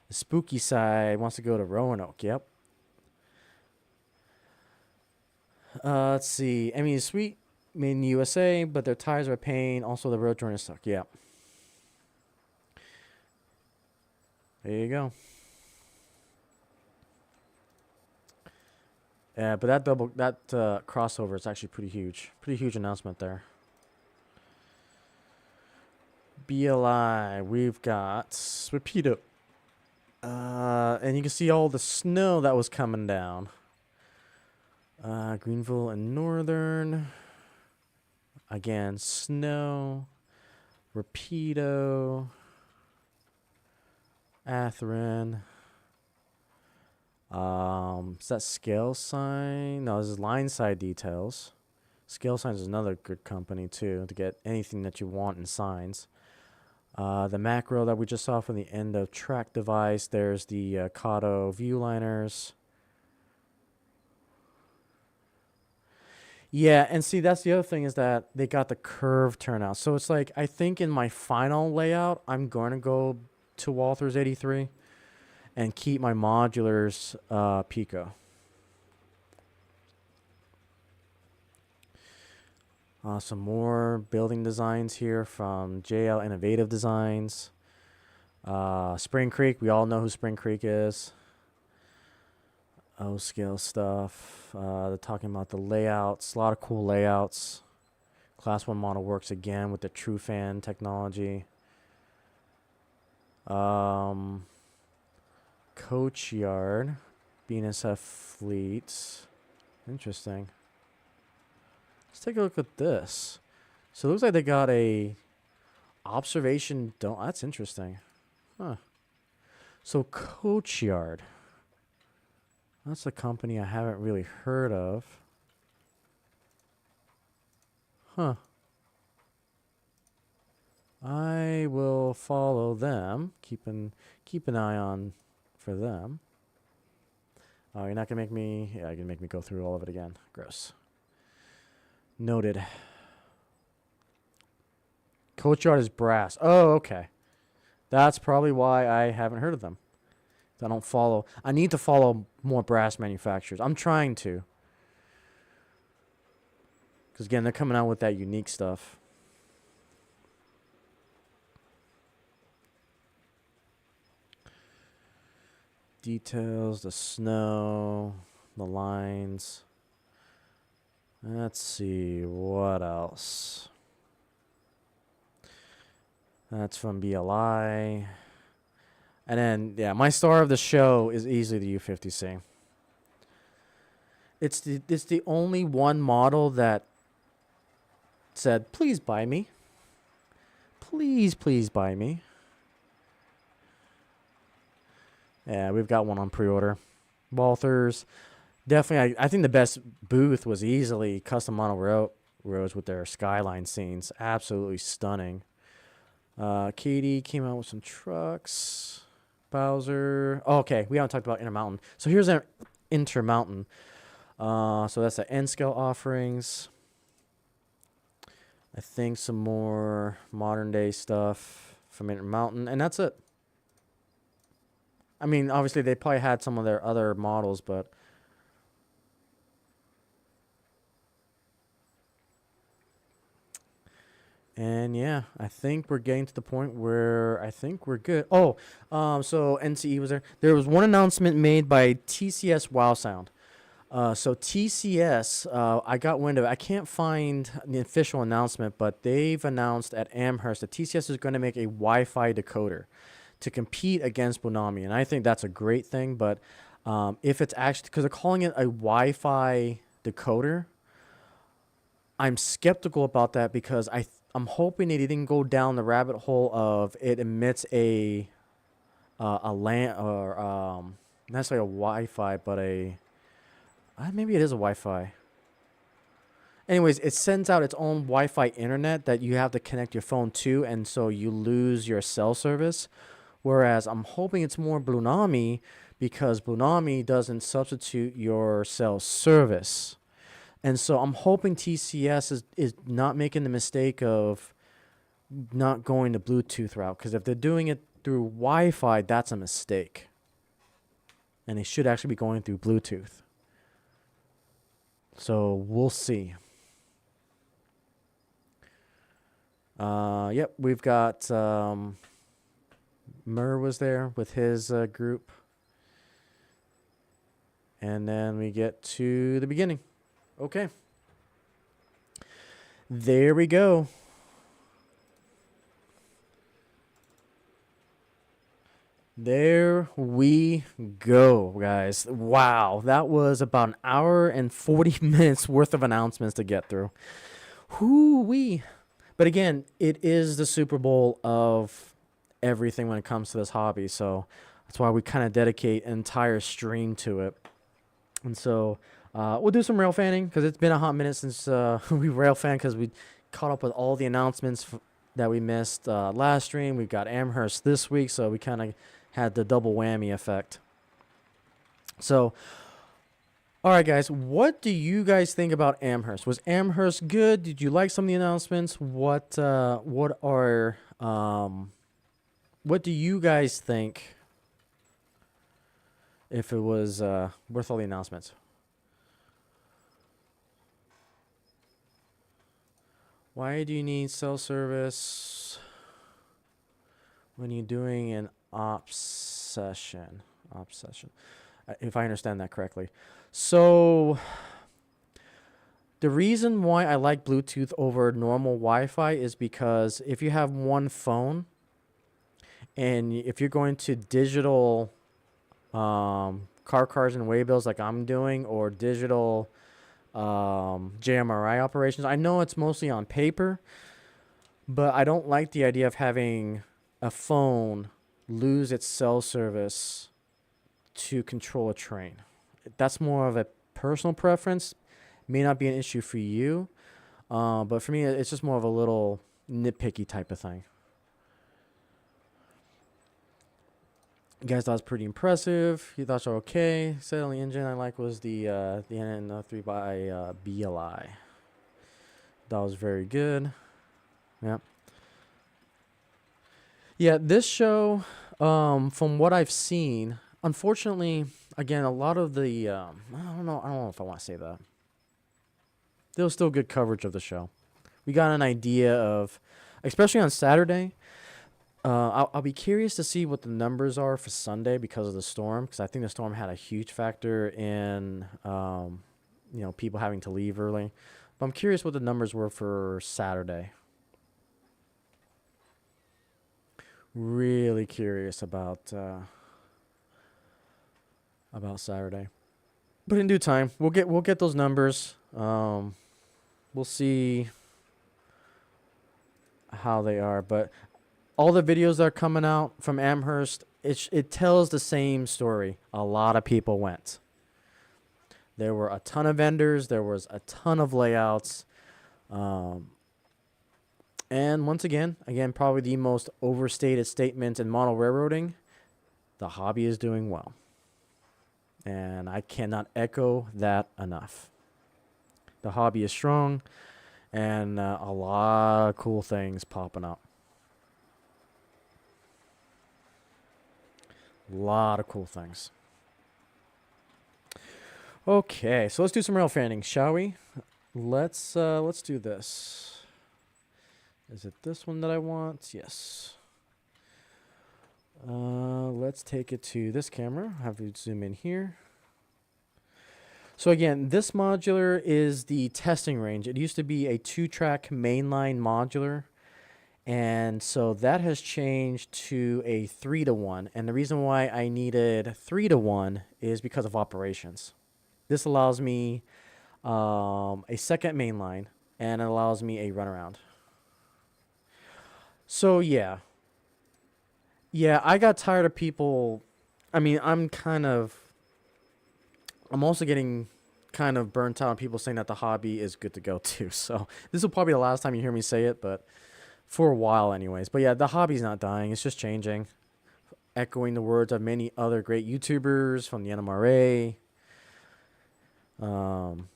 A: The spooky side wants to go to Roanoke. Yep. Let's see. I mean, sweet made in the USA, but their tires are a pain. Also, the road joint is stuck. Yeah. There you go. Yeah, but that crossover is actually pretty huge. Pretty huge announcement there. BLI, we've got Rapido. And you can see all the snow that was coming down. Greenville and Northern. Again, snow. Rapido. Atherin. Is that scale sign? No, this is line side details. Scale signs is another good company too to get anything that you want in signs. The macro that we just saw from the end of track device. There's the Kato view liners. Yeah, and see, that's the other thing is that they got the curve turnout. So it's like, I think in my final layout, I'm going to go to Walther's 83 and keep my modulars Pico. Some more building designs here from JL Innovative Designs. Spring Creek, we all know who Spring Creek is. O-scale stuff. They're talking about the layouts. A lot of cool layouts. Class 1 model works again with the True Fan technology. Coach Yard. BNSF Fleet. Interesting. Let's take a look at this. So it looks like they got a observation dome. That's interesting. Huh. So Coach Yard. That's a company I haven't really heard of. Huh. I will follow them. Keep an eye on for them. Oh, you're not gonna make me. Yeah, you're gonna make me go through all of it again. Gross. Noted. Coach Yard is brass. Oh, okay. That's probably why I haven't heard of them. I don't follow. I need to follow more brass manufacturers. I'm trying to. Because, again, they're coming out with that unique stuff. Details, the snow, the lines. Let's see. What else? That's from BLI. And then, yeah, my star of the show is easily the U50C. It's the only one model that said, please buy me. Please, please buy me. Yeah, we've got one on pre-order. Walthers. Definitely, I think the best booth was easily Custom Model Roads with their skyline scenes. Absolutely stunning. Katie came out with some trucks. Bowser. Oh, okay, we haven't talked about Intermountain. So here's an Intermountain. So that's the N-scale offerings. I think some more modern day stuff from Intermountain, and that's it. I mean, obviously they probably had some of their other models, but and yeah, I think we're getting to the point where I think we're good. Oh, so NCE was there. There was one announcement made by TCS Wow Sound. So TCS, I got wind of it. I can't find the official announcement, but they've announced at Amherst that TCS is going to make a Wi-Fi decoder to compete against Bonami, and I think that's a great thing. But if it's actually, because they're calling it a Wi-Fi decoder, I'm skeptical about that because I'm hoping they didn't go down the rabbit hole of it emits a LAN or not necessarily a Wi-Fi, but maybe it is a Wi-Fi. Anyways, it sends out its own Wi-Fi internet that you have to connect your phone to, and so you lose your cell service. Whereas I'm hoping it's more Blunami because Blunami doesn't substitute your cell service. And so I'm hoping TCS is not making the mistake of not going the Bluetooth route, because if they're doing it through Wi-Fi, that's a mistake. And they should actually be going through Bluetooth. So we'll see. Yep, we've got Murr was there with his group. And then we get to the beginning. Okay. There we go. There we go, guys. Wow, that was about an hour and 40 minutes worth of announcements to get through. Whoo-wee. But again, it is the Super Bowl of everything when it comes to this hobby. So that's why we kind of dedicate an entire stream to it. And so we'll do some rail fanning because it's been a hot minute since we rail fan because we caught up with all the announcements that we missed last stream. We've got Amherst this week, so we kind of had the double whammy effect. So, all right, guys, what do you guys think about Amherst? Was Amherst good? Did you like some of the announcements? What do you guys think? If it was worth all the announcements. Why do you need cell service when you're doing an ops session? If I understand that correctly. So the reason why I like Bluetooth over normal Wi-Fi is because if you have one phone and if you're going to digital car cards and waybills like I'm doing, or digital JMRI operations. I know it's mostly on paper, but I don't like the idea of having a phone lose its cell service to control a train. That's more of a personal preference. May not be an issue for you, but for me, it's just more of a little nitpicky type of thing. You guys thought it was pretty impressive. You thought you were okay. Said on the engine I like was the NN3 by BLI. That was very good. Yeah. Yeah, this show, from what I've seen, unfortunately, again, a lot of the I don't know if I want to say that. There was still good coverage of the show. We got an idea of, especially on Saturday. I'll be curious to see what the numbers are for Sunday because of the storm, because I think the storm had a huge factor in, people having to leave early. But I'm curious what the numbers were for Saturday. Really curious about Saturday. But in due time, we'll get those numbers. We'll see how they are, but all the videos that are coming out from Amherst, it tells the same story. A lot of people went. There were a ton of vendors. There was a ton of layouts. And once again, probably the most overstated statement in model railroading, the hobby is doing well. And I cannot echo that enough. The hobby is strong, and a lot of cool things popping up. A lot of cool things. Okay, so let's do some rail fanning, shall we? Let's do this. Is it this one that I want? Yes. Let's take it to this camera. Have to zoom in here. So again, this modular is the testing range. It used to be a 2-track mainline modular. And so that has changed to a 3-to-1. And the reason why I needed 3-to-1 is because of operations. This allows me a second main line, and it allows me a runaround. So yeah, I got tired of people. I mean, I'm also getting kind of burnt out on people saying that the hobby is good to go too. So this will probably be the last time you hear me say it, but for a while anyways. But yeah, the hobby's not dying. It's just changing. Echoing the words of many other great YouTubers from the NMRA, from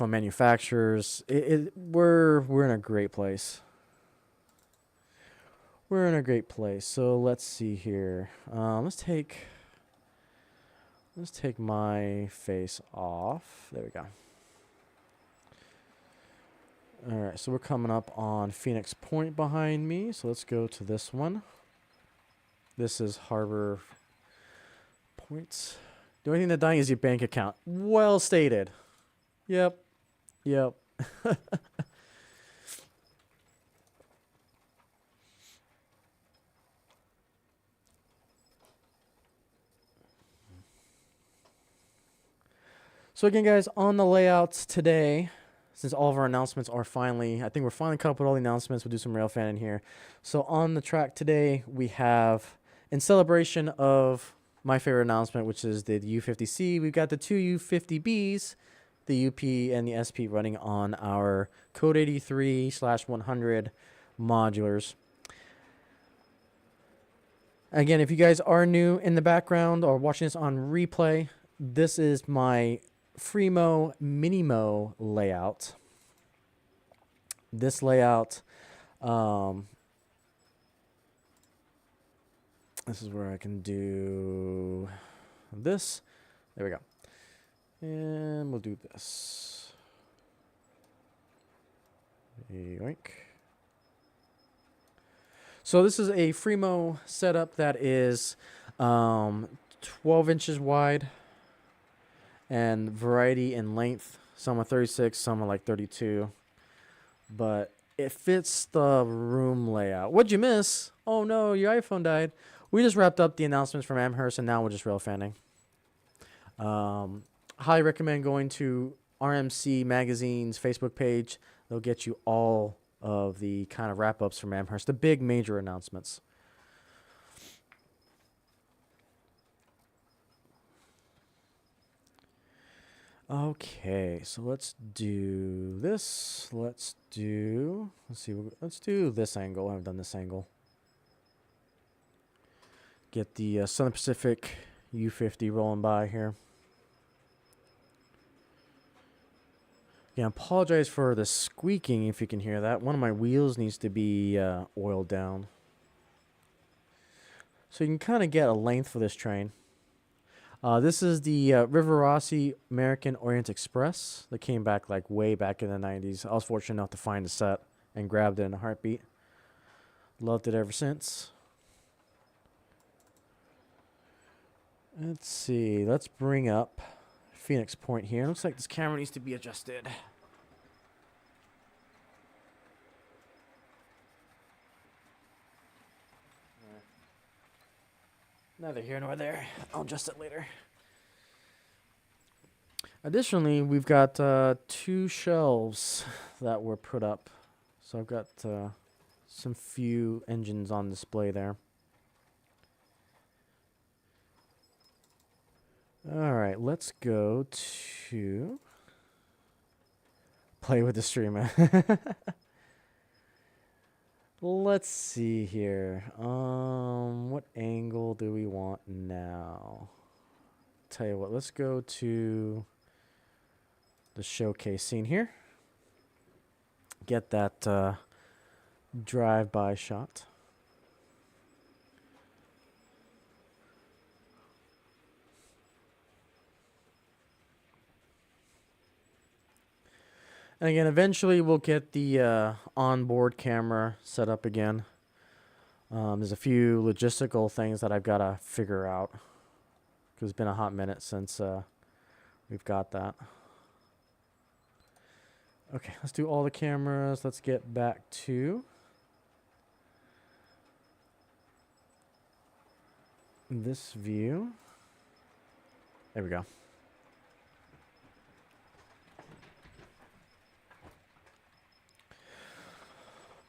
A: manufacturers. We're in a great place. We're in a great place. So let's see here. Let's take my face off. There we go. All right, so we're coming up on Phoenix Point behind me. So let's go to this one. This is Harbor Points. The only thing that's dying is your bank account. Well stated. Yep. Yep. So again, guys, on the layouts today, since all of our announcements are finally, I think we're finally caught up with all the announcements. We'll do some rail fan in here. So on the track today, we have, in celebration of my favorite announcement, which is the U50C, we've got the two U50Bs, the UP and the SP running on our Code 83/100 modulars. Again, if you guys are new in the background or watching this on replay, this is my Freemo Minimo layout. This layout, this is where I can do this. There we go. And we'll do this. Yoink. So this is a Freemo setup that is 12 inches wide and variety in length. Some are 36, some are like 32. But it fits the room layout. What'd you miss? Oh no, your iPhone died. We just wrapped up the announcements from Amherst and now we're just rail fanning. Highly recommend going to RMC Magazine's Facebook page. They'll get you all of the kind of wrap-ups from Amherst, the big major announcements. Okay, so let's do this. Let's do this angle. I haven't done this angle. Get the Southern Pacific U50 rolling by here. Yeah, I apologize for the squeaking if you can hear that. One of my wheels needs to be oiled down. So you can kind of get a length for this train. This is the River Rossi American Orient Express that came back like way back in the 90s. I was fortunate enough to find the set and grabbed it in a heartbeat. Loved it ever since. Let's see. Let's bring up Phoenix Point here. Looks like this camera needs to be adjusted. Neither here nor there. I'll adjust it later. Additionally, we've got 2 shelves that were put up. So I've got some few engines on display there. All right, let's go to play with the streamer. Let's see here. What angle do we want now? Tell you what, let's go to the showcase scene here. Get that drive-by shot. And again, eventually we'll get the onboard camera set up again. There's a few logistical things that I've got to figure out, because it's been a hot minute since we've got that. Okay, let's do all the cameras. Let's get back to this view. There we go.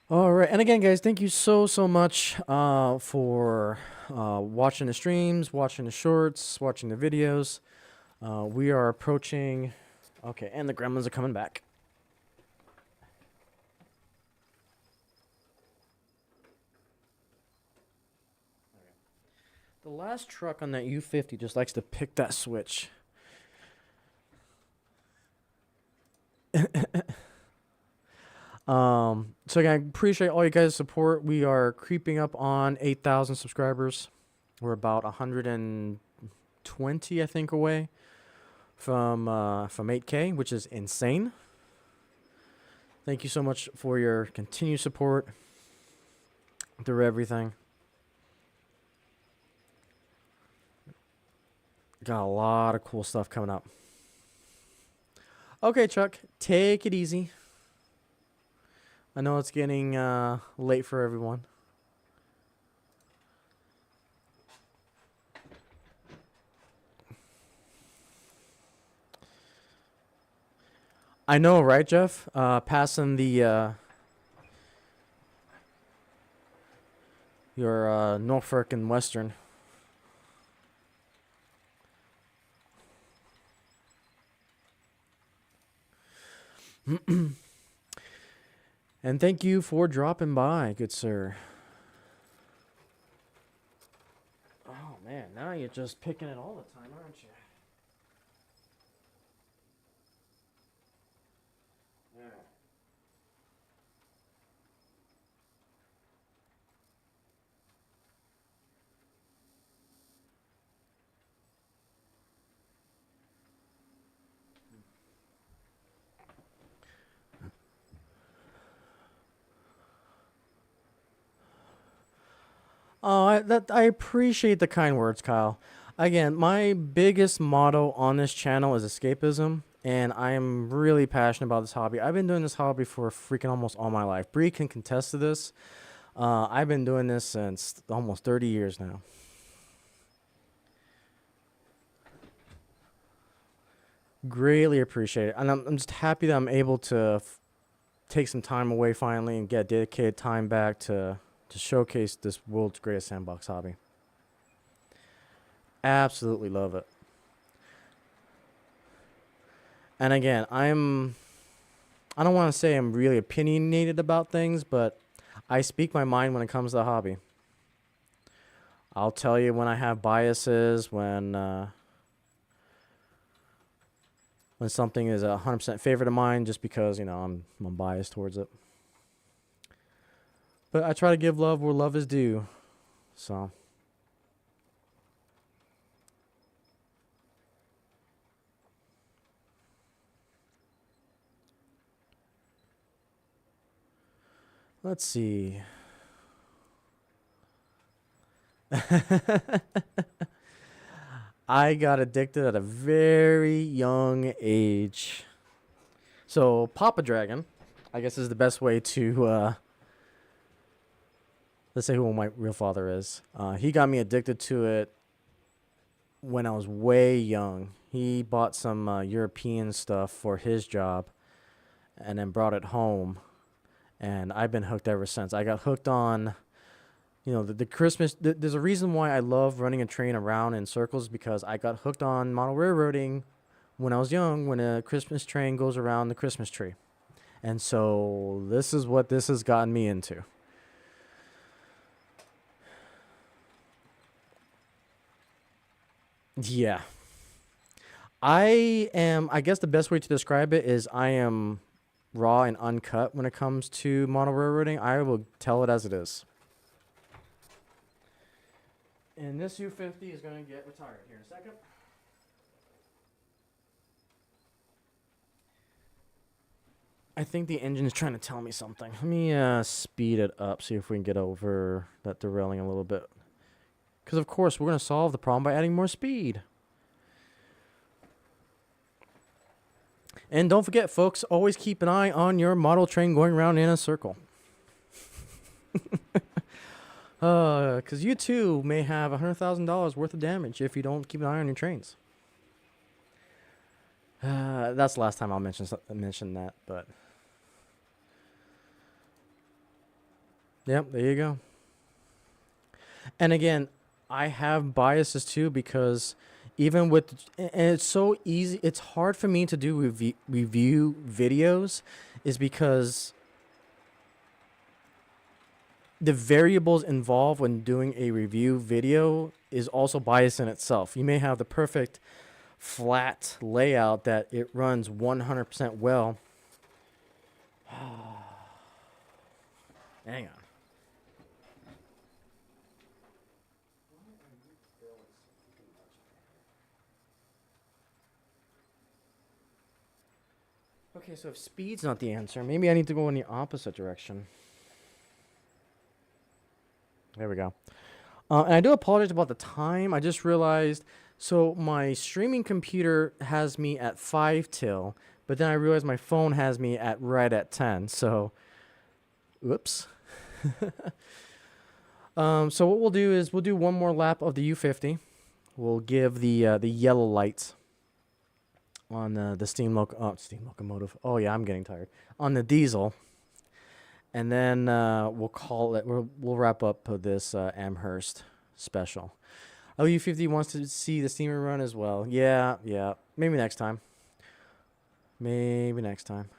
A: All right, and again, guys, thank you so much for watching the streams, watching the shorts, watching the videos. We are approaching... Okay, and the gremlins are coming back. The last truck on that U50 just likes to pick that switch. So again, I appreciate all you guys' support. We are creeping up on 8,000 subscribers. We're about 120, I think, away from 8K, which is insane. Thank you so much for your continued support through everything. Got a lot of cool stuff coming up. Okay, Chuck, take it easy. I know it's getting late for everyone. I know, right, Jeff? Passing the your Norfolk and Western. And thank you for dropping by, good sir. Oh man, now you're just picking it all the time, aren't you? Yeah. Oh, I appreciate the kind words, Kyle. Again, my biggest motto on this channel is escapism, and I am really passionate about this hobby. I've been doing this hobby for freaking almost all my life. Bree can contest to this. I've been doing this since almost 30 years now. Greatly appreciate it, and I'm just happy that I'm able to take some time away finally and get dedicated time back to showcase this world's greatest sandbox hobby. Absolutely love it. And again, I don't want to say I'm really opinionated about things, but I speak my mind when it comes to the hobby. I'll tell you when I have biases, when something is a 100% favorite of mine, just because I'm biased towards it. But I try to give love where love is due. So. Let's see. I got addicted at a very young age. So Papa Dragon, I guess, is the best way to let's say who my real father is. He got me addicted to it when I was way young. He bought some European stuff for his job and then brought it home. And I've been hooked ever since. I got hooked on, the Christmas. There's a reason why I love running a train around in circles, because I got hooked on model railroading when I was young, when a Christmas train goes around the Christmas tree. And so this is what this has gotten me into. Yeah. I guess the best way to describe it is I am raw and uncut when it comes to model railroading. I will tell it as it is. And this U50 is going to get retired here in a second. I think the engine is trying to tell me something. Let me speed it up, see if we can get over that derailing a little bit. Because, of course, we're going to solve the problem by adding more speed. And don't forget, folks, always keep an eye on your model train going around in a circle. Because you too may have $100,000 worth of damage if you don't keep an eye on your trains. That's the last time I'll mention that, but yep, there you go. And again, I have biases too, because even with, and it's so easy, it's hard for me to do review videos, is because the variables involved when doing a review video is also bias in itself. You may have the perfect flat layout that it runs 100% well. Hang on. Okay, so if speed's not the answer, maybe I need to go in the opposite direction. There we go. And I do apologize about the time. I just realized, so my streaming computer has me at 5 till, but then I realized my phone has me at right at 10. So, whoops. So what we'll do is we'll do one more lap of the U50. We'll give the yellow lights on the steam locomotive. Oh yeah, I'm getting tired. On the diesel, and then we'll call it. We'll wrap up this Amherst special. LU50 wants to see the steamer run as well. Yeah, yeah. Maybe next time. Maybe next time.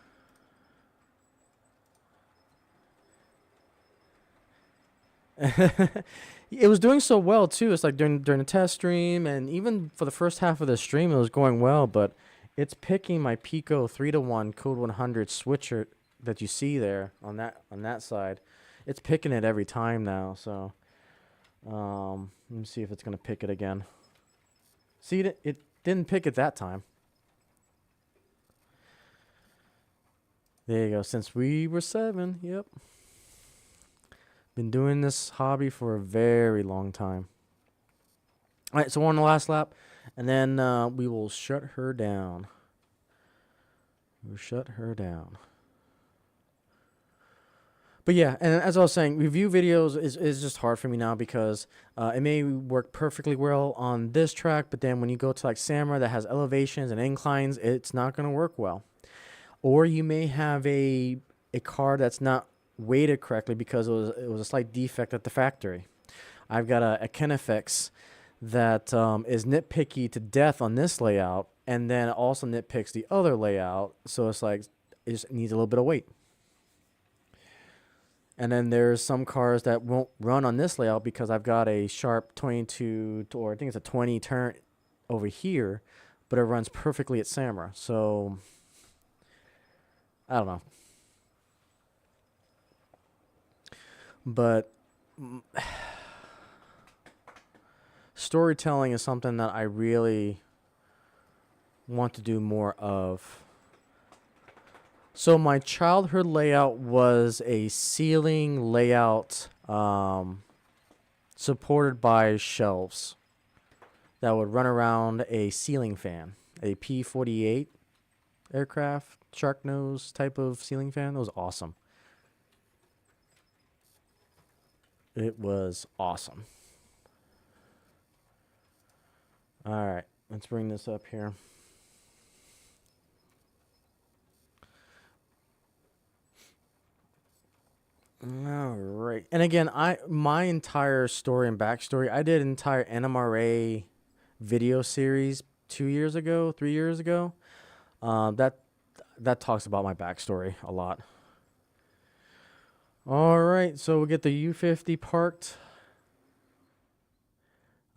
A: It was doing so well too. It's like during the test stream, and even for the first half of the stream, it was going well. But it's picking my Pico 3-to-1 Code 100 switcher that you see there on that side. It's picking it every time now. So let me see if it's gonna pick it again. See, it didn't pick it that time. There you go. Since we were 7, yep. Been doing this hobby for a very long time. All right, so we're on the last lap, and then we will shut her down. We'll shut her down. But yeah, and as I was saying, review videos is just hard for me now because it may work perfectly well on this track, but then when you go to like Samurai that has elevations and inclines, it's not going to work well. Or you may have a car that's not weighted correctly because it was a slight defect at the factory. I've got a Kenefix that is nitpicky to death on this layout, and then also nitpicks the other layout. So it's like it just needs a little bit of weight. And then there's some cars that won't run on this layout because I've got a sharp 22, or I think it's a 20 turn over here, but it runs perfectly at Samurai. So I don't know. But storytelling is something that I really want to do more of. So my childhood layout was a ceiling layout supported by shelves that would run around a ceiling fan, a P-48 aircraft, shark nose type of ceiling fan. It was awesome. It was awesome. All right, let's bring this up here. All right, and again, my entire story and backstory, I did an entire NMRA video series 2 years ago, 3 years ago. That talks about my backstory a lot. All right, so we'll get the U50 parked.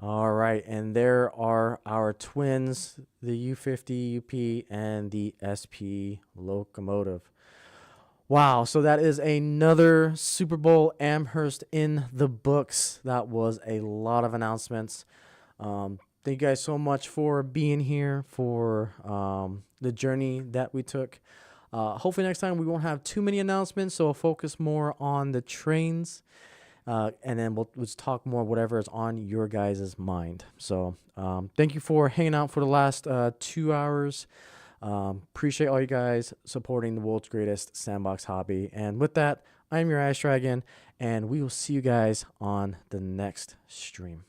A: All right, and there are our twins, the U50 UP and the SP locomotive. Wow, so that is another Super Bowl Amherst in the books. That was a lot of announcements. Thank you guys so much for being here, for the journey that we took. Hopefully next time we won't have too many announcements, so we'll focus more on the trains, and then we'll just talk more whatever is on your guys' mind. So thank you for hanging out for the last 2 hours. Appreciate all you guys supporting the world's greatest sandbox hobby. And with that, I'm your Ice Dragon, and we will see you guys on the next stream.